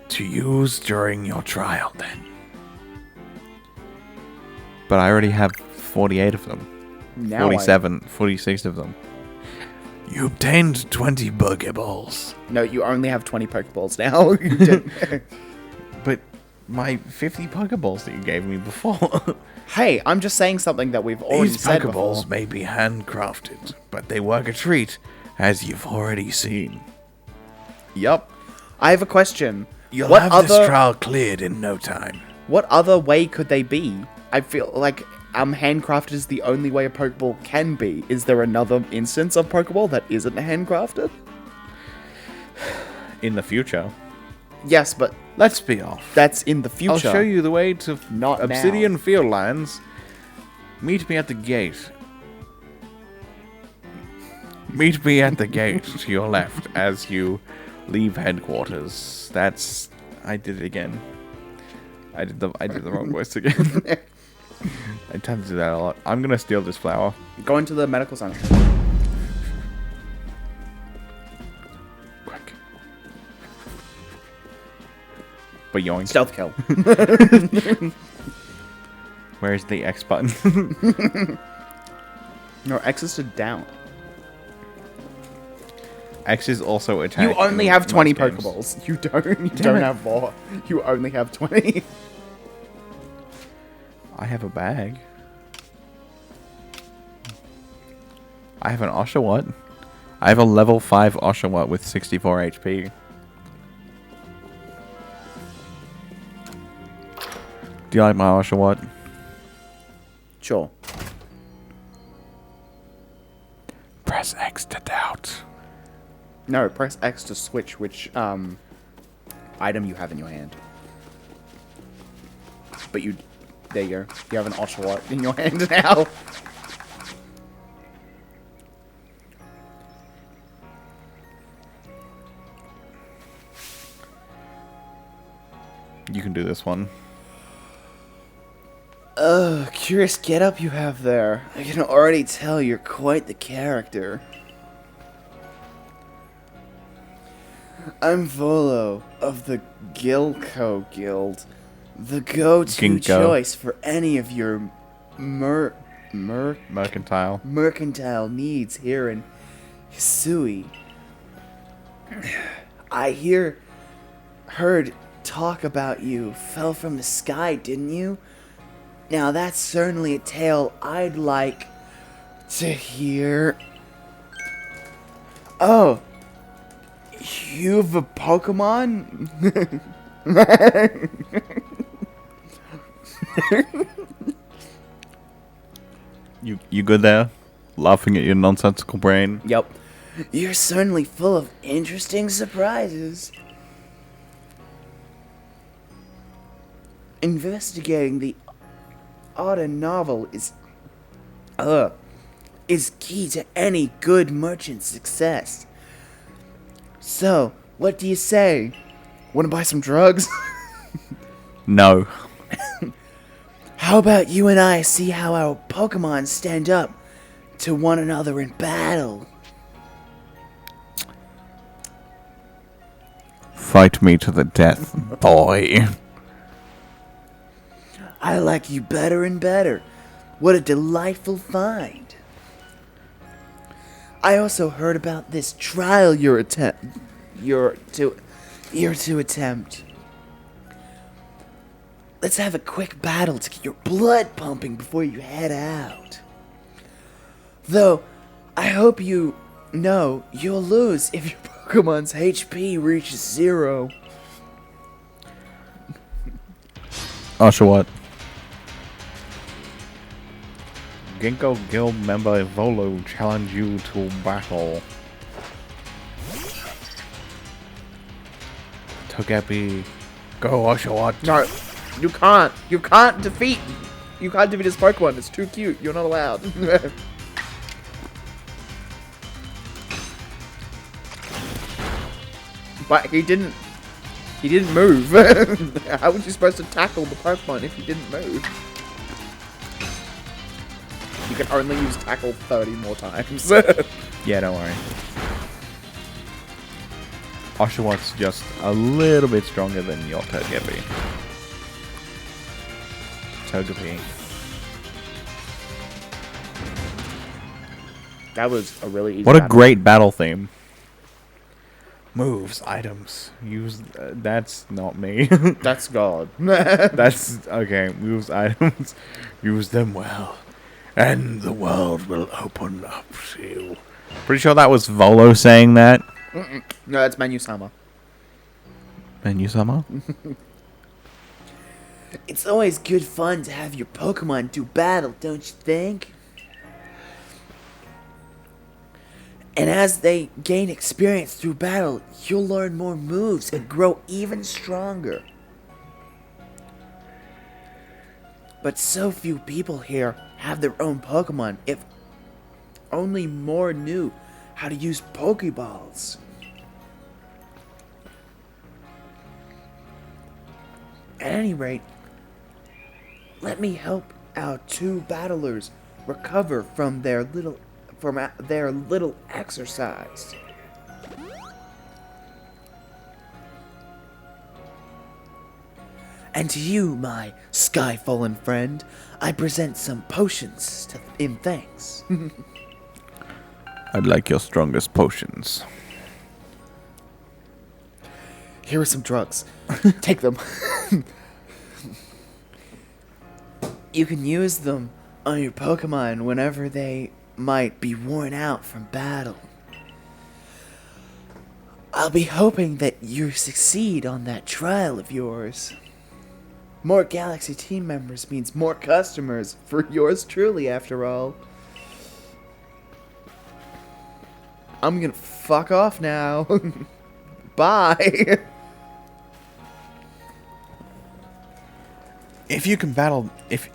to use during your trial, then. But I already have 48 of them. Now 47, 46 of them. You obtained 20 Pokeballs. No, you only have 20 Pokeballs now. You didn't. But my 50 Pokeballs that you gave me before. Hey, I'm just saying something that we've already These said Pokeballs before. may be handcrafted, but they work a treat, as you've already seen. Yup. I have a question. You'll What have other- this trial cleared in no time. What other way could they be? I feel like handcrafted is the only way a Pokeball can be. Is there another instance of Pokeball that isn't handcrafted? In the future. Yes, but Let's be off. that's in the future. I'll show you the way to Not Obsidian now. Fieldlands. Meet me at the gate. Meet me at the gate to your left as you leave headquarters. That's... I did it again. I did the wrong voice again. I tend to do that a lot. I'm gonna steal this flower. Go into the medical center. Quick. But yoink. Stealth kill. Where's the X button? No, X is to down. X is also attack. You only in have 20 most games. Pokeballs. You don't it. have more. You only have 20. I have a bag. I have an Oshawott. I have a level 5 Oshawott with 64 HP. Do you like my Oshawott? Sure. Press X to doubt. No, press X to switch which item you have in your hand. But you... There you go. You have an Oshawott in your hand now. You can do this one. Curious getup you have there. I can already tell you're quite the character. I'm Volo of the Gilco Guild, the go-to Ginkgo. choice for any of your Mercantile. mercantile needs here in Hisui. I heard talk about you fell from the sky, didn't you? Now that's certainly a tale I'd like to hear. Oh, you've a Pokemon? You good there? Laughing at your nonsensical brain? Yep. You're certainly full of interesting surprises. Investigating the auto novel is key to any good merchant's success. So, what do you say? Want to buy some drugs? No. How about you and I see how our Pokemon stand up to one another in battle? Fight me to the death, boy. I like you better and better. What a delightful find. I also heard about this trial you're to attempt. Let's have a quick battle to get your blood pumping before you head out. Though, I hope you know you'll lose if your Pokemon's HP reaches 0. Oshawott. Ginkgo Guild member Volo challenge you to battle. Togepi. Go Oshawott. No, you can't. You can't defeat his Pokemon. It's too cute. You're not allowed. But he didn't move. How was you supposed to tackle the Pokemon if he didn't move? You can only use tackle 30 more times. Yeah, don't worry. Oshawott's just a little bit stronger than your Togepi. That was a really easy What a battle. great battle theme. Moves, items, use. That's not me. That's God. That's okay. Moves, items, use them well, and the world will open up to you. Pretty sure that was Volo saying that. No, that's Manu-sama. And you somehow? It's always good fun to have your Pokemon do battle, don't you think? And as they gain experience through battle, you'll learn more moves and grow even stronger. But so few people here have their own Pokemon. If only more knew how to use Pokeballs. At any rate, let me help our two battlers recover from their little exercise. And to you, my sky-fallen friend, I present some potions in thanks. I'd like your strongest potions. Here are some drugs. Take them. You can use them on your Pokemon whenever they might be worn out from battle. I'll be hoping that you succeed on that trial of yours. More Galaxy team members means more customers for yours truly, after all. I'm gonna fuck off now. Bye. If you can battle, if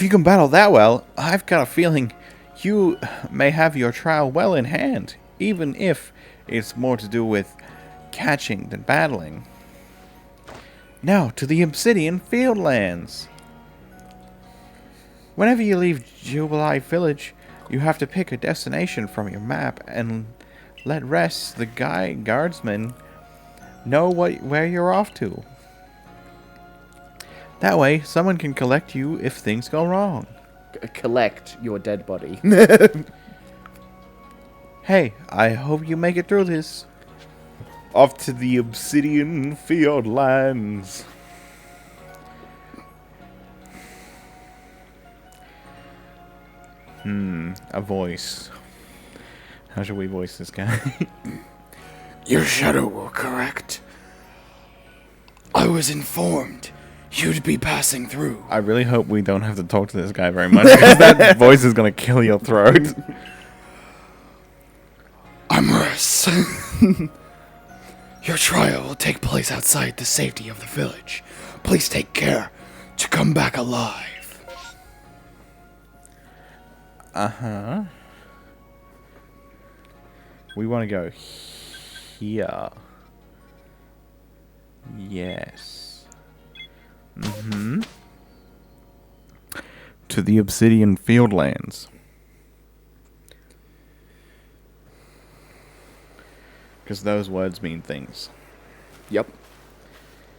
you can battle that well, I've got a feeling you may have your trial well in hand, even if it's more to do with catching than battling. Now to the Obsidian Fieldlands. Whenever you leave Jubilee Village, you have to pick a destination from your map and let the guardsmen know where you're off to. That way, someone can collect you if things go wrong. Collect your dead body. Hey, I hope you make it through this. Off to the Obsidian Fieldlands. A voice. How should we voice this guy? Your shadow will correct. I was informed you'd be passing through. I really hope we don't have to talk to this guy very much, because that voice is going to kill your throat. Amorous. Your trial will take place outside the safety of the village. Please take care to come back alive. Uh-huh. We want to go here. Yes. Mm-hmm. To the Obsidian Fieldlands. Because those words mean things. Yep.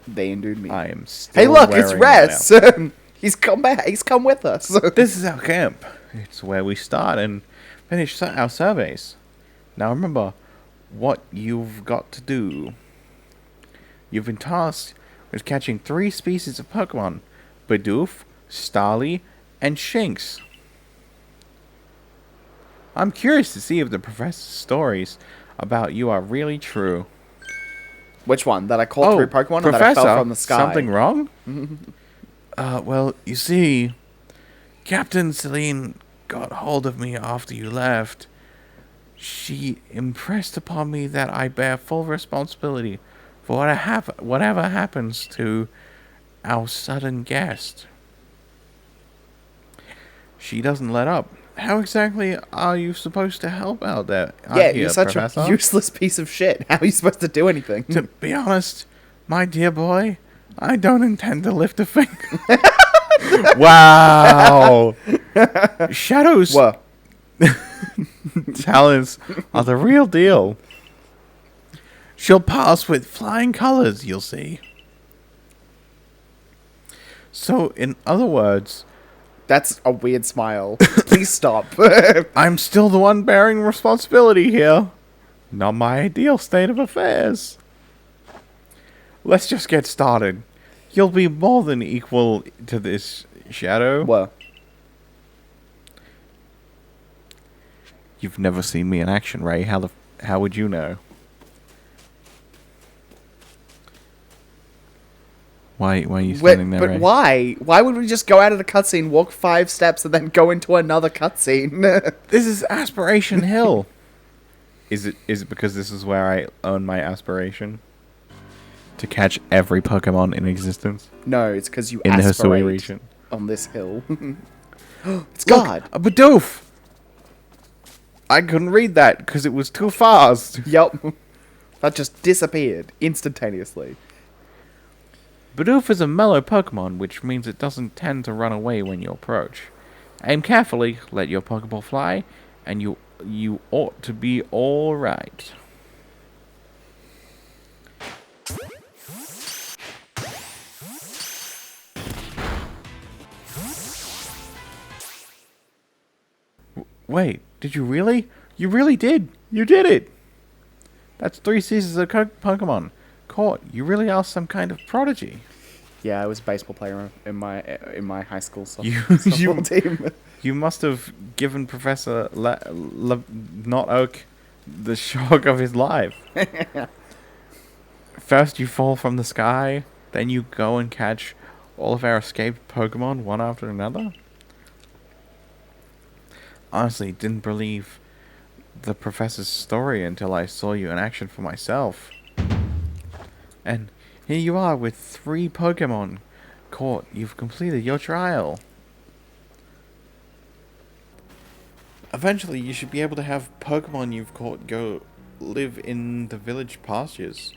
They indeed me. I am still Hey, look, it's wearing Res. it out. He's come back. He's come with us. This is our camp. It's where we start and finish our surveys. Now remember what you've got to do. You've been tasked with catching 3 species of Pokemon. Bidoof, Starly, and Shinx. I'm curious to see if the professor's stories about you are really true. Which one? That I caught 3 Pokemon or that I fell from the sky? Something wrong? Well, you see, Captain Celine got hold of me after you left. She impressed upon me that I bear full responsibility for whatever happens to our sudden guest. She doesn't let up. How exactly are you supposed to help out there? You're such a useless piece of shit. How are you supposed to do anything? To be honest, my dear boy, I don't intend to lift a finger. Wow. Shadow's What? talents are the real deal. She'll pass with flying colors, you'll see. So, in other words, That's a weird smile. Please stop. I'm still the one bearing responsibility here. Not my ideal state of affairs. Let's just get started. You'll be more than equal to this, Shadow. Well, You've never seen me in action, Ray. How would you know? Why are you standing there, but Ray? why? Why would we just go out of the cutscene, walk 5 steps, and then go into another cutscene? This is Aspiration Hill. Is it because this is where I earn my aspiration? To catch every Pokemon in existence? No, it's because you In the Hisui aspirate region. on this hill. It's Look, God. a Bidoof! I couldn't read that because it was too fast. Yup. That just disappeared instantaneously. Bidoof is a mellow Pokemon, which means it doesn't tend to run away when you approach. Aim carefully, let your Pokeball fly, and you ought to be alright. Wait, did you really? You really did! You did it! That's 3 seasons of Pokemon. Caught, you really are some kind of prodigy. Yeah, I was a baseball player in my high school You- softball team. You must have given Professor Not Oak the shock of his life. First you fall from the sky, then you go and catch all of our escaped Pokemon one after another? Honestly, didn't believe the professor's story until I saw you in action for myself. And here you are with 3 Pokemon caught. You've completed your trial. Eventually, you should be able to have Pokemon you've caught go live in the village pastures.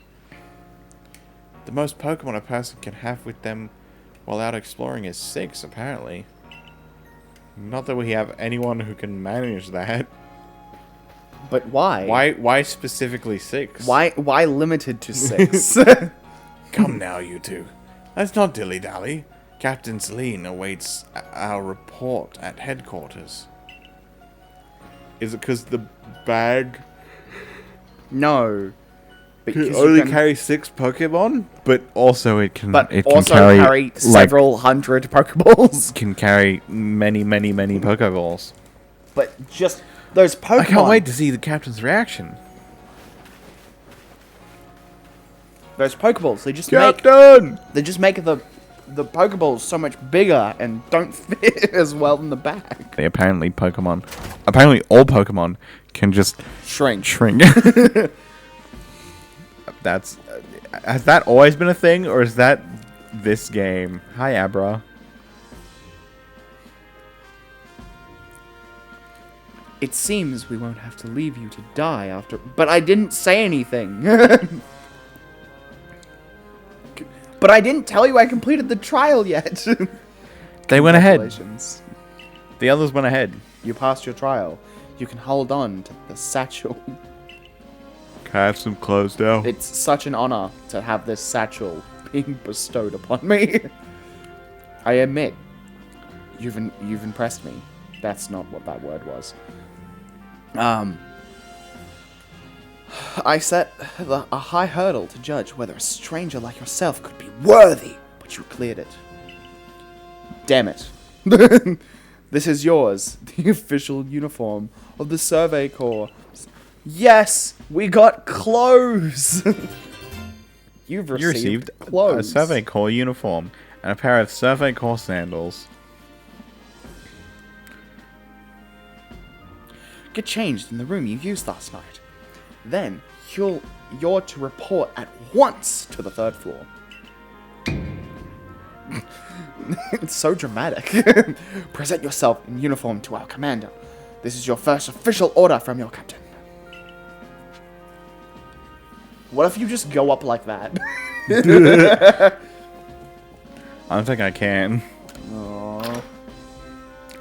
The most Pokemon a person can have with them while out exploring is 6, apparently. Not that we have anyone who can manage that. But why? Why specifically 6? Why limited to 6? Come now, you two. Let's not dilly-dally. Captain Celine awaits our report at headquarters. Is it because the bag No. can Because only carry 6 Pokemon? But also it can carry several hundred Pokeballs. Can carry many Pokeballs. But just those Pokemon. I can't wait to see the captain's reaction. Those Pokeballs, they just make the Pokeballs so much bigger and don't fit as well in the bag. Apparently all Pokemon can just Shrink. That's has that always been a thing, or is that this game? Hi, Abra. It seems we won't have to leave you to die after. But I didn't say anything. But I didn't tell you I completed the trial yet. They went ahead. Congratulations. The others went ahead. You passed your trial. You can hold on to the satchel. Can I have some clothes now? It's such an honor to have this satchel being bestowed upon me. I admit, you've impressed me. That's not what that word was. I set a high hurdle to judge whether a stranger like yourself could be worthy, but you cleared it. Damn it. This is yours, the official uniform of the Survey Corps. Yes, we got clothes. You received clothes. A Survey Corps uniform and a pair of Survey Corps sandals. Get changed in the room you used last night. Then you're to report at once to the 3rd floor. It's so dramatic. Present yourself in uniform to our commander. This is your first official order from your captain. What if you just go up like that? I don't think I can. Aww.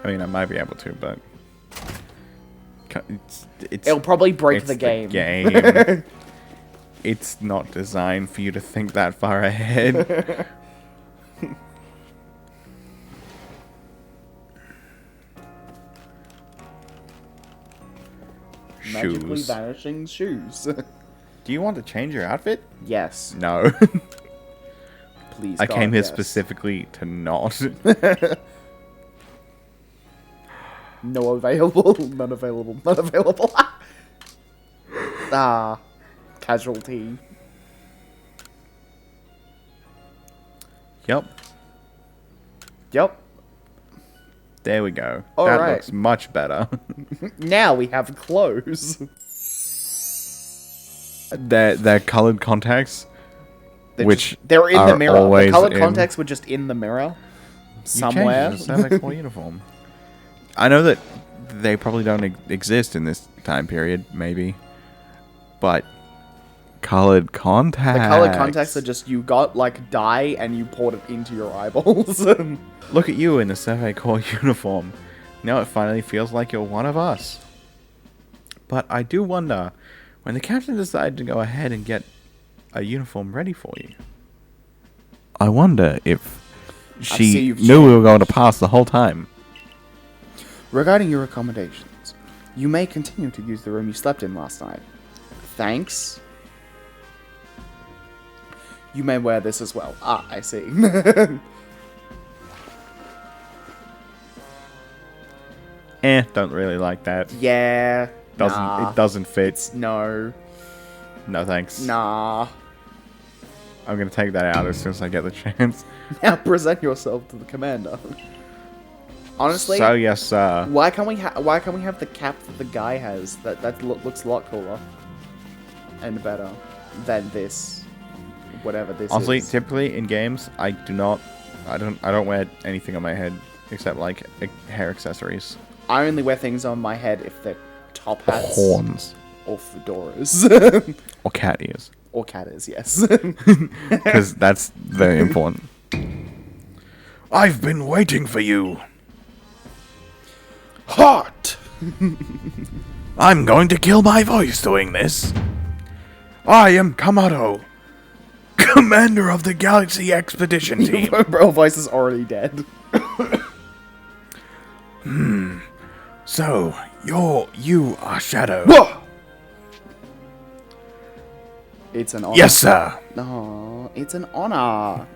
I mean, I might be able to, but It'll probably break it's the game. It's not designed for you to think that far ahead. magically shoes. vanishing shoes. Do you want to change your outfit? Yes. No. Please, I God, came here yes. specifically to not. No available. None available. None available. Ah. Casualty. Yep. Yep. There we go. All that right. looks much better. Now we have clothes. They're colored contacts. They're in the are mirror. The always colored in- contacts were just in the mirror. Somewhere. You changed it. It's like full uniform. I know that they probably don't exist in this time period, maybe. But colored contacts. The colored contacts are just you got like dye and you poured it into your eyeballs. Look at you in the Survey Corps uniform. Now it finally feels like you're one of us. But I do wonder, when the captain decided to go ahead and get a uniform ready for you, I wonder if see she you've knew we were going to pass the whole time. Regarding your accommodations, you may continue to use the room you slept in last night. Thanks. You may wear this as well. Ah, I see. Don't really like that. Yeah. Nah. It doesn't fit. No. No thanks. Nah. I'm gonna take that out as soon as I get the chance. Now present yourself to the commander. Honestly, So yes, sir. why can't we have the cap that the guy has? That looks a lot cooler and better than this. Whatever this Honestly, is. typically in games, I don't wear anything on my head except like hair accessories. I only wear things on my head if they're top hats Horns. or fedoras. Or cat ears. Or cat ears, yes. Because that's very important. I've been waiting for you. Hot! I'm going to kill my voice doing this. I am Kamado, commander of the Galaxy Expedition Team. Bro, voice is already dead. So, you are Shadow. Whoa! It's an honor. Yes, sir. No, it's an honor.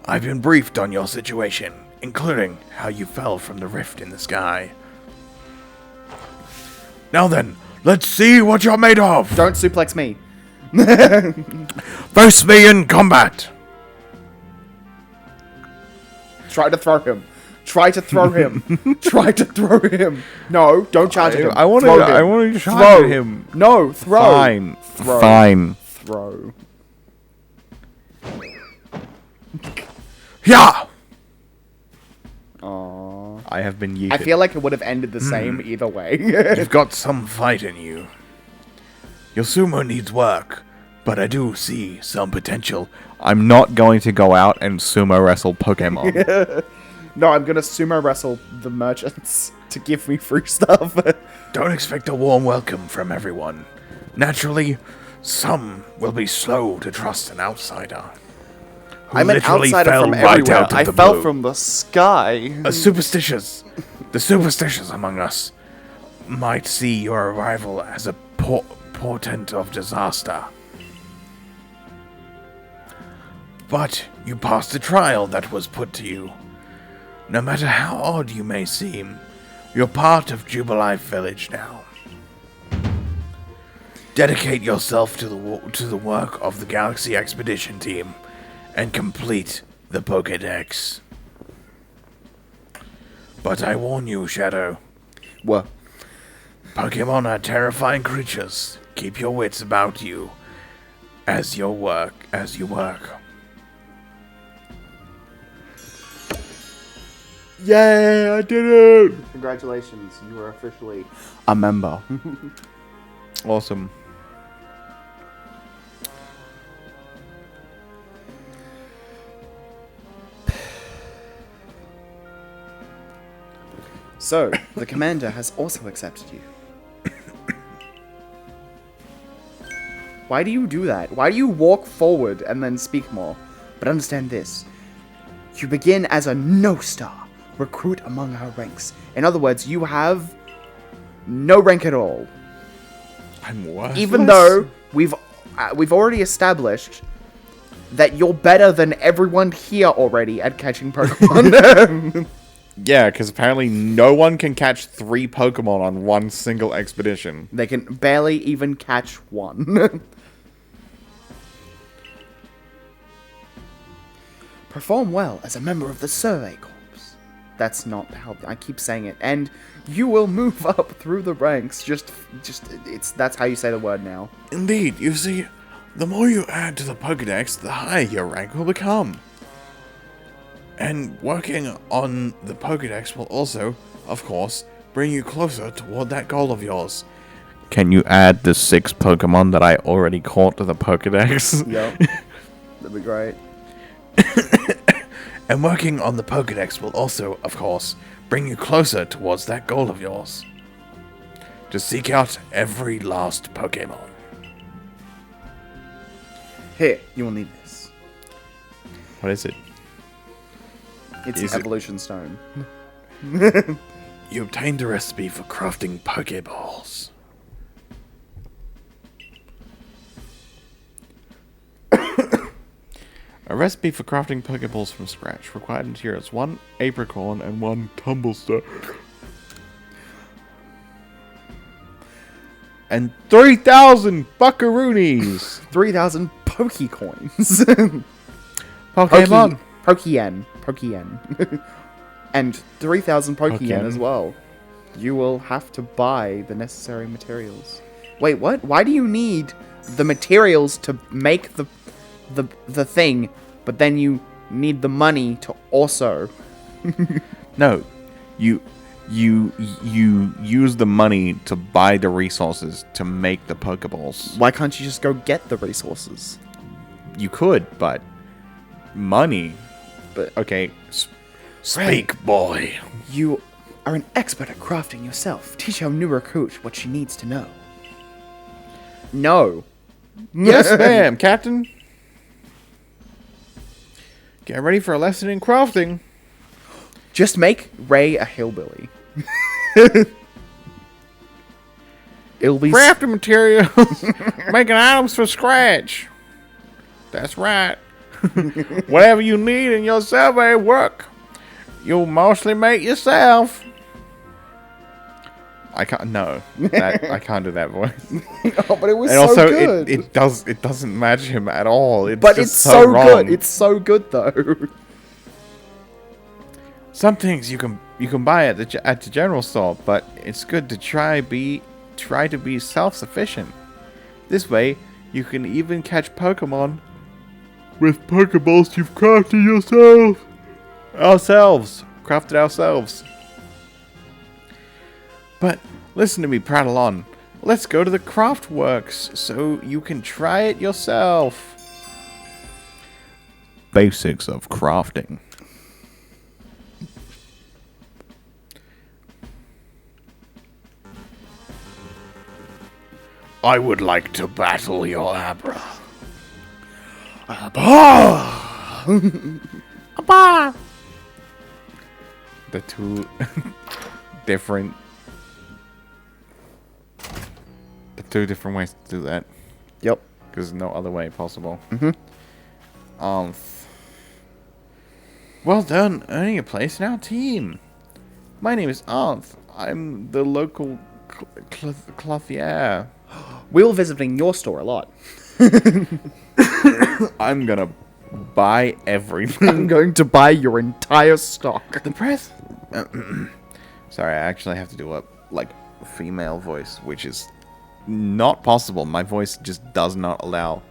I've been briefed on your situation, including how you fell from the rift in the sky. Now then, let's see what you're made of. Don't suplex me. Face me in combat. Try to throw him. Try to throw him. Try to throw him. No, don't charge at him. I want Throw him. to charge Throw at him. No, throw. Fine. Throw. Fine. Throw. Yeah. Aww. I have been yeeted. I feel like it would have ended the same either way. You've got some fight in you. Your sumo needs work, but I do see some potential. I'm not going to go out and sumo wrestle Pokemon. No, I'm gonna sumo wrestle the merchants to give me free stuff. Don't expect a warm welcome from everyone. Naturally, some will be slow to trust an outsider. who I'm an literally outsider fell from right everywhere. out of I the fell blue. from the sky. The superstitious among us might see your arrival as a portent of disaster. But you passed the trial that was put to you. No matter how odd you may seem, you're part of Jubilife Village now. Dedicate yourself to the work of the Galaxy Expedition Team and complete the Pokédex. But I warn you, Shadow. What? Pokemon are terrifying creatures. Keep your wits about you as you work. Yay, I did it! Congratulations, you are officially a member. Awesome. So, the commander has also accepted you. Why do you do that? Why do you walk forward and then speak more? But understand this. You begin as a no-star, recruit among our ranks. In other words, you have no rank at all. I'm worthless. Even though we've already established that you're better than everyone here already at catching Pokemon. Yeah, because apparently no one can catch 3 Pokemon on one single expedition. They can barely even catch one. Perform well as a member of the Survey Corps. That's not how I keep saying it. And you will move up through the ranks. That's how you say the word now. Indeed, you see, the more you add to the Pokedex, the higher your rank will become. And working on the Pokedex will also, of course, bring you closer toward that goal of yours. Can you add the 6 Pokemon that I already caught to the Pokedex? Yep. That'd be great. And working on the Pokedex will also, of course, bring you closer towards that goal of yours. To seek out every lost Pokemon. Here, you will need this. What is it? It's Is an it- evolution stone. You obtained a recipe for crafting Pokeballs. A recipe for crafting Pokeballs from scratch. Required materials: 1 apricorn and 1 tumblestone. And 3,000 buckaroonies! 3,000 Pokecoins. Pokemon! Pokeyen. And 3,000 Pokeyen Pokeyen. as well. You will have to buy the necessary materials. Wait, what? Why do you need the materials to make the thing, but then you need the money to also... No, you use the money to buy the resources to make the Pokeballs. Why can't you just go get the resources? You could, but money. But Okay, speak, boy. you are an expert at crafting yourself. Teach our new recruit what she needs to know. No. Yes, ma'am, Captain. Get ready for a lesson in crafting. Just make Ray a hillbilly. It'll be... Crafting materials, making items from scratch. That's right. Whatever you need in your survey work, you'll mostly make yourself. I can't. No, I can't do that voice. Oh, but it was And so also, good. it doesn't match him at all. It's But just it's so wrong. good. It's so good though. Some things you can buy at the general store, but it's good to try to be self-sufficient. This way, you can even catch Pokemon with Pokeballs you've crafted yourself. Crafted ourselves. But listen to me prattle on. Let's go to the craft works so you can try it yourself. Basics of crafting. I would like to battle your Abra. The two different... The two different ways to do that. Yep. Because there's no other way possible. Well done, earning a place in our team. My name is Arth. I'm the local clothier. We'll visiting your store a lot. I'm gonna buy everything. I'm going to buy your entire stock. The press. Sorry, I actually have to do a female voice, which is not possible. My voice just does not allow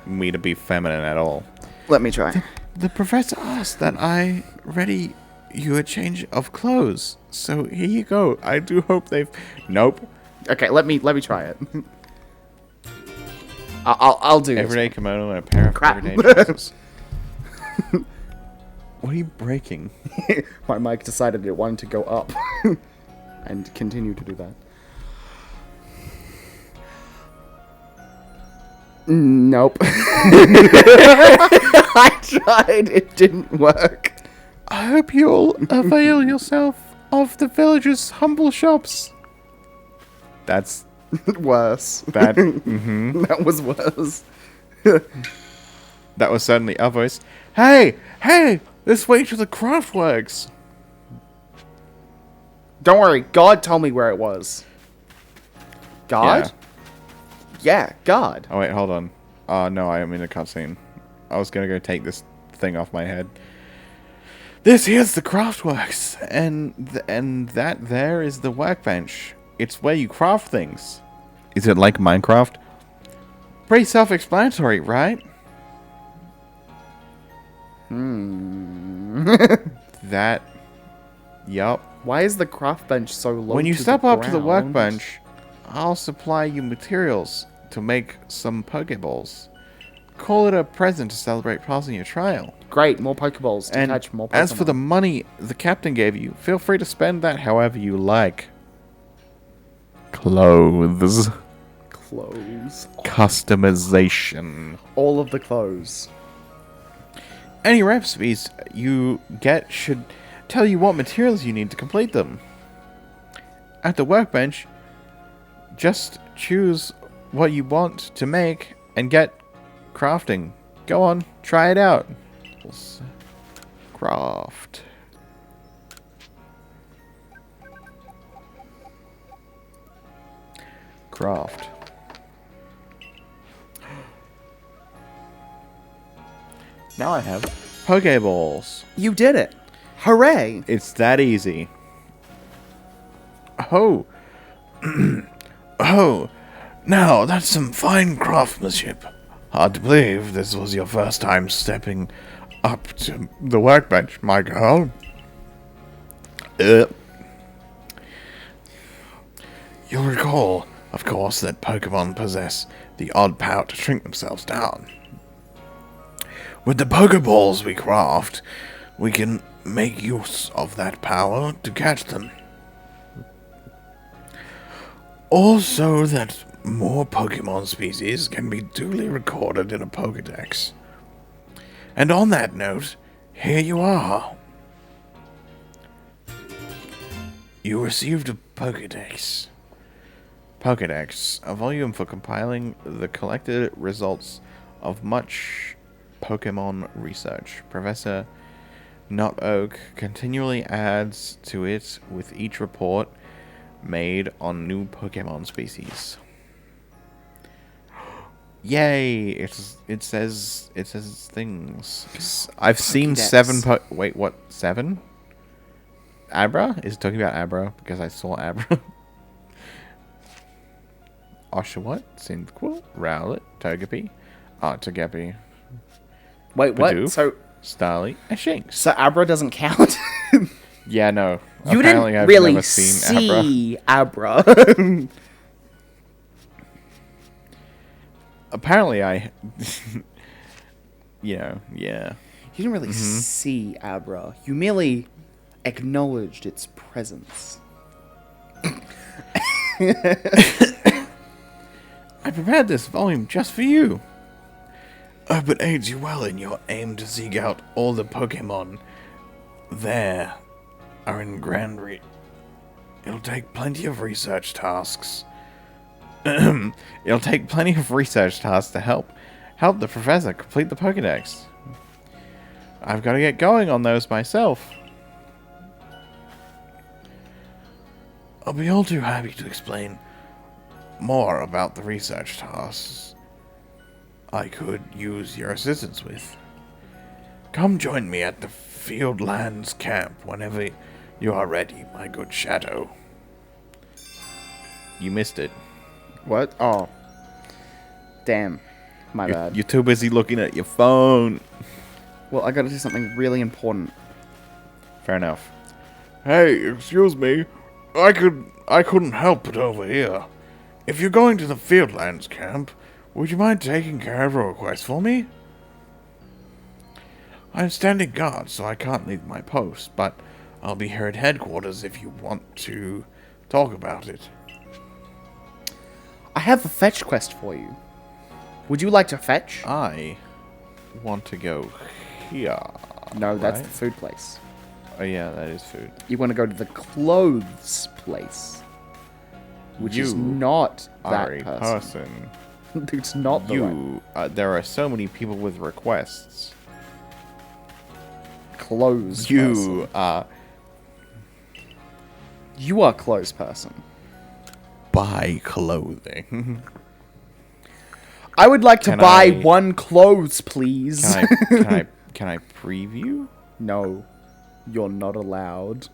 me to be feminine at all. Let me try. The professor asked that I ready you a change of clothes. So here you go. I do hope they've... Nope. Okay, let me try it. I'll do this. Everyday kimono and a pair of Crap. everyday trousers. What are you breaking? My mic decided it wanted to go up and continue to do that. Nope. I tried. It didn't work. I hope you'll avail yourself of the villagers' humble shops. That's Worse. that. Mm-hmm. That was worse. That was certainly a voice. Hey, this way to the craftworks. Don't worry, God told me where it was. God? Yeah, God. Oh wait, hold on. No, I am in a cutscene. I was gonna go take this thing off my head. This here's the craftworks, and that there is the workbench. It's where you craft things. Is it like Minecraft? Pretty self-explanatory, right? That. Yup. Why is the craft bench so low? When you to step the up to the ground? workbench, I'll supply you materials to make some Pokeballs. Call it a present to celebrate passing your trial. Great, more Pokeballs to And catch more Pokemon. as for the money the captain gave you, feel free to spend that however you like. Clothes. Clothes. Customization. All of the clothes. Any recipes you get should tell you what materials you need to complete them. At the workbench, just choose what you want to make and get crafting. Go on, try it out. Craft. Craft. Now I have Pokeballs. You did it. Hooray. It's that easy. Oh. Oh. Now, that's some fine craftsmanship. Hard to believe this was your first time stepping up to the workbench, my girl. You'll recall, of course, that Pokemon possess the odd power to shrink themselves down. With the Pokeballs we craft, we can make use of that power to catch them. Also that more Pokemon species can be duly recorded in a Pokedex. And on that note, here you are. You received a Pokedex. Pokedex, a volume for compiling the collected results of much Pokemon research. Professor Not Oak continually adds to it with each report made on new Pokemon species. Yay! It says things. I've seen Pokédex. 7 wait, what? 7? Abra? Is it talking about Abra? Because I saw Abra. Oshawott, Cynthquil, Rowlet, Togepi, Togepi, Wait, what? Bidoof, So Starly, and Shinx. so Abra doesn't count? Yeah, no. You Apparently didn't I've really never seen Abra. see Abra. Apparently I... yeah. You didn't really see Abra. You merely acknowledged its presence. I prepared this volume just for you. I hope it aids you well in your aim to seek out all the Pokemon there are in Grand Reach. It'll take plenty of research tasks. It'll take plenty of research tasks to help the professor complete the Pokedex. I've got to get going on those myself. I'll be all too happy to explain more about the research tasks I could use your assistance with. Come join me at the Fieldlands camp whenever you are ready, my good Shadow. You missed it. What? Oh. Damn. My bad. You're too busy looking at your phone. Well, I gotta do something really important. Fair enough. Hey, excuse me. I couldn't help but overhear. If you're going to the Fieldlands camp, would you mind taking care of a request for me? I'm standing guard, so I can't leave my post, but I'll be here at headquarters if you want to talk about it. I have a fetch quest for you. Would you like to fetch? I want to go here. No, that's right? the food place. Oh yeah, that is food. You want to go to the clothes place, which is You not Are that a person. person. It's not the right There are so many people with requests. clothes You person. are You are clothes person. buy clothing. I would like to Can buy I- one clothes, please. Can I preview? No, you're not allowed.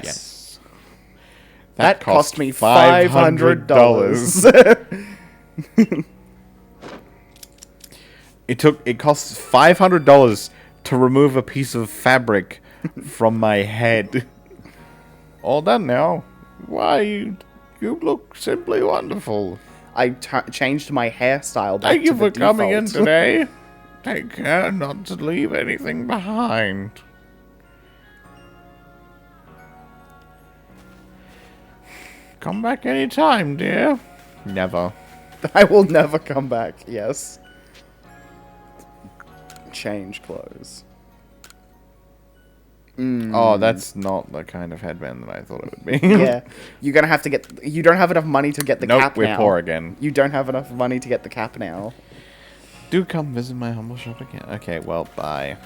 Yes. That cost me $500. It costs $500 to remove a piece of fabric from my head. All done now. Why, you look simply wonderful. I changed my hairstyle back Thank you to for the coming in default. today. Take care not to leave anything behind. Come back anytime, dear. Never. I will never come back, yes. Change clothes. Oh, that's not the kind of headband that I thought it would be. Yeah. You're gonna have to get... You don't have enough money to get the Nope, cap we're now. poor again. You don't have enough money to get the cap now. Do come visit my humble shop again. Okay, well, bye.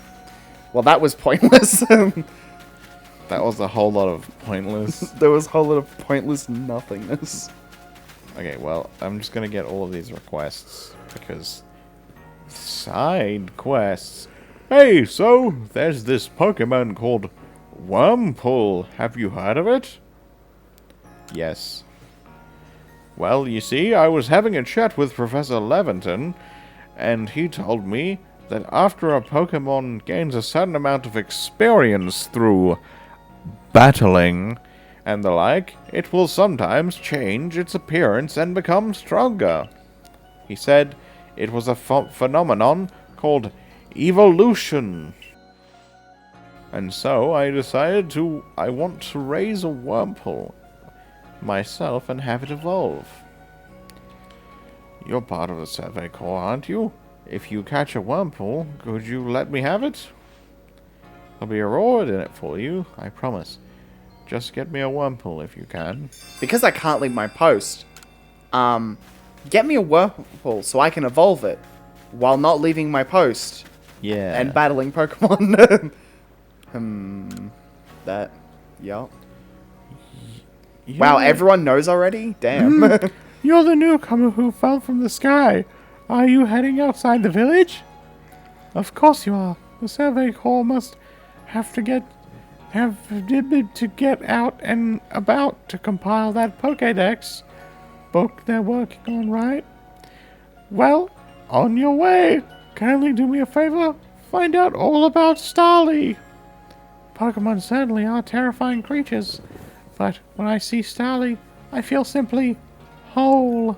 Well, that was pointless. That was a whole lot of pointless. There was a whole lot of pointless nothingness. Okay, well, I'm just gonna get all of these requests, because... Side quests. Hey, so, there's this Pokemon called Wormpull. Have you heard of it? Yes. Well, you see, I was having a chat with Professor Levinton, and he told me that after a Pokemon gains a certain amount of experience through battling and the like, it will sometimes change its appearance and become stronger. He said it was a phenomenon called evolution. And so I decided I want to raise a Wormpull myself and have it evolve. You're part of the Survey Corps, aren't you? If you catch a Wormpull, could you let me have it? There'll be a reward in it for you, I promise. Just get me a Wormpull if you can. Because I can't leave my post, get me a Whirlpool so I can evolve it while not leaving my post Yeah. and battling Pokemon. Yup. Wow, everyone knows already? Damn. You're the newcomer who fell from the sky. Are you heading outside the village? Of course you are. The Survey Corps must have to get out and about to compile that Pokédex book they're working on, right? Well, on your way. Kindly do me a favor. Find out all about Starly. Pokemon certainly are terrifying creatures, but when I see Starly, I feel simply whole.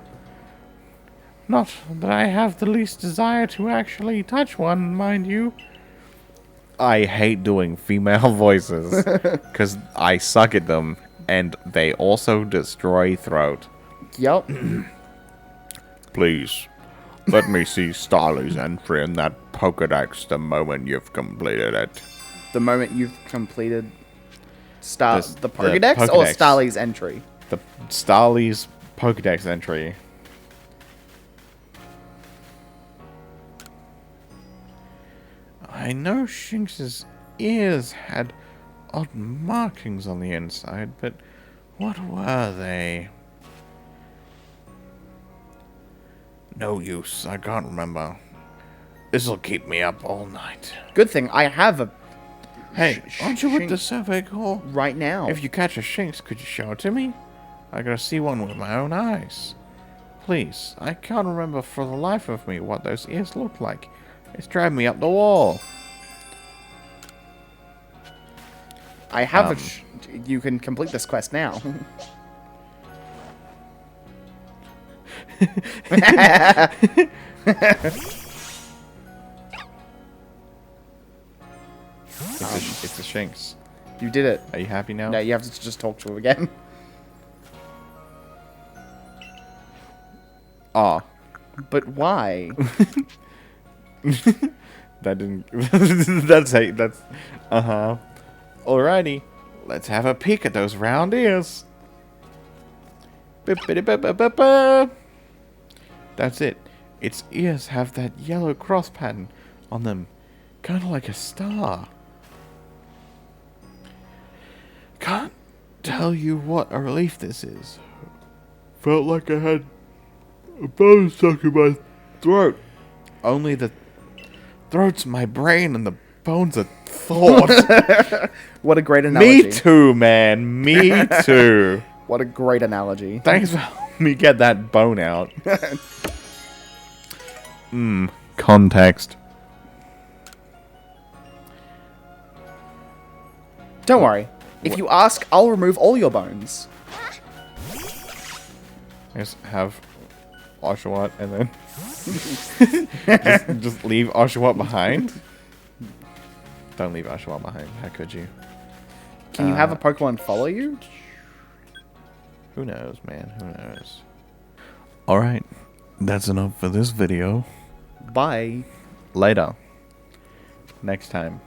Not that I have the least desire to actually touch one, mind you. I hate doing female voices, because I suck at them, and they also destroy throat. Yup. Please, let me see Starly's entry in that Pokédex the moment you've completed it. The moment you've completed the The Pokédex or Pokédex. Starly's entry? The Starly's Pokédex entry. I know Shinx's ears had odd markings on the inside, but what were they? No use, I can't remember. This'll keep me up all night. Good thing I have a Hey, aren't you with the survey corps? Right now. If you catch a shinx, could you show it to me? I gotta see one with my own eyes. Please, I can't remember for the life of me what those ears look like. It's driving me up the wall. I have you can complete this quest now. It's a Shinx. You did it. Are you happy now? Now you have to just talk to him again. Ah. But why? That didn't. That's Alrighty, let's have a peek at those round ears. Bip-bidi-bip-bip-bip-bip. That's it. Its ears have that yellow cross pattern on them, kind of like a star. Can't tell you what a relief this is. Felt like I had a bone stuck in my throat. Only the throat's my brain and the bones are thought. What a great analogy. Me too, man. Me too. What a great analogy. Thanks for helping me get that bone out. Context. Don't worry. If you ask, I'll remove all your bones. Just have Oshawott and then just leave Oshawott behind. Don't leave Oshawott behind. How could you? Can you have a Pokemon follow you? Who knows, man? Who knows? Alright. That's enough for this video. Bye. Later. Next time.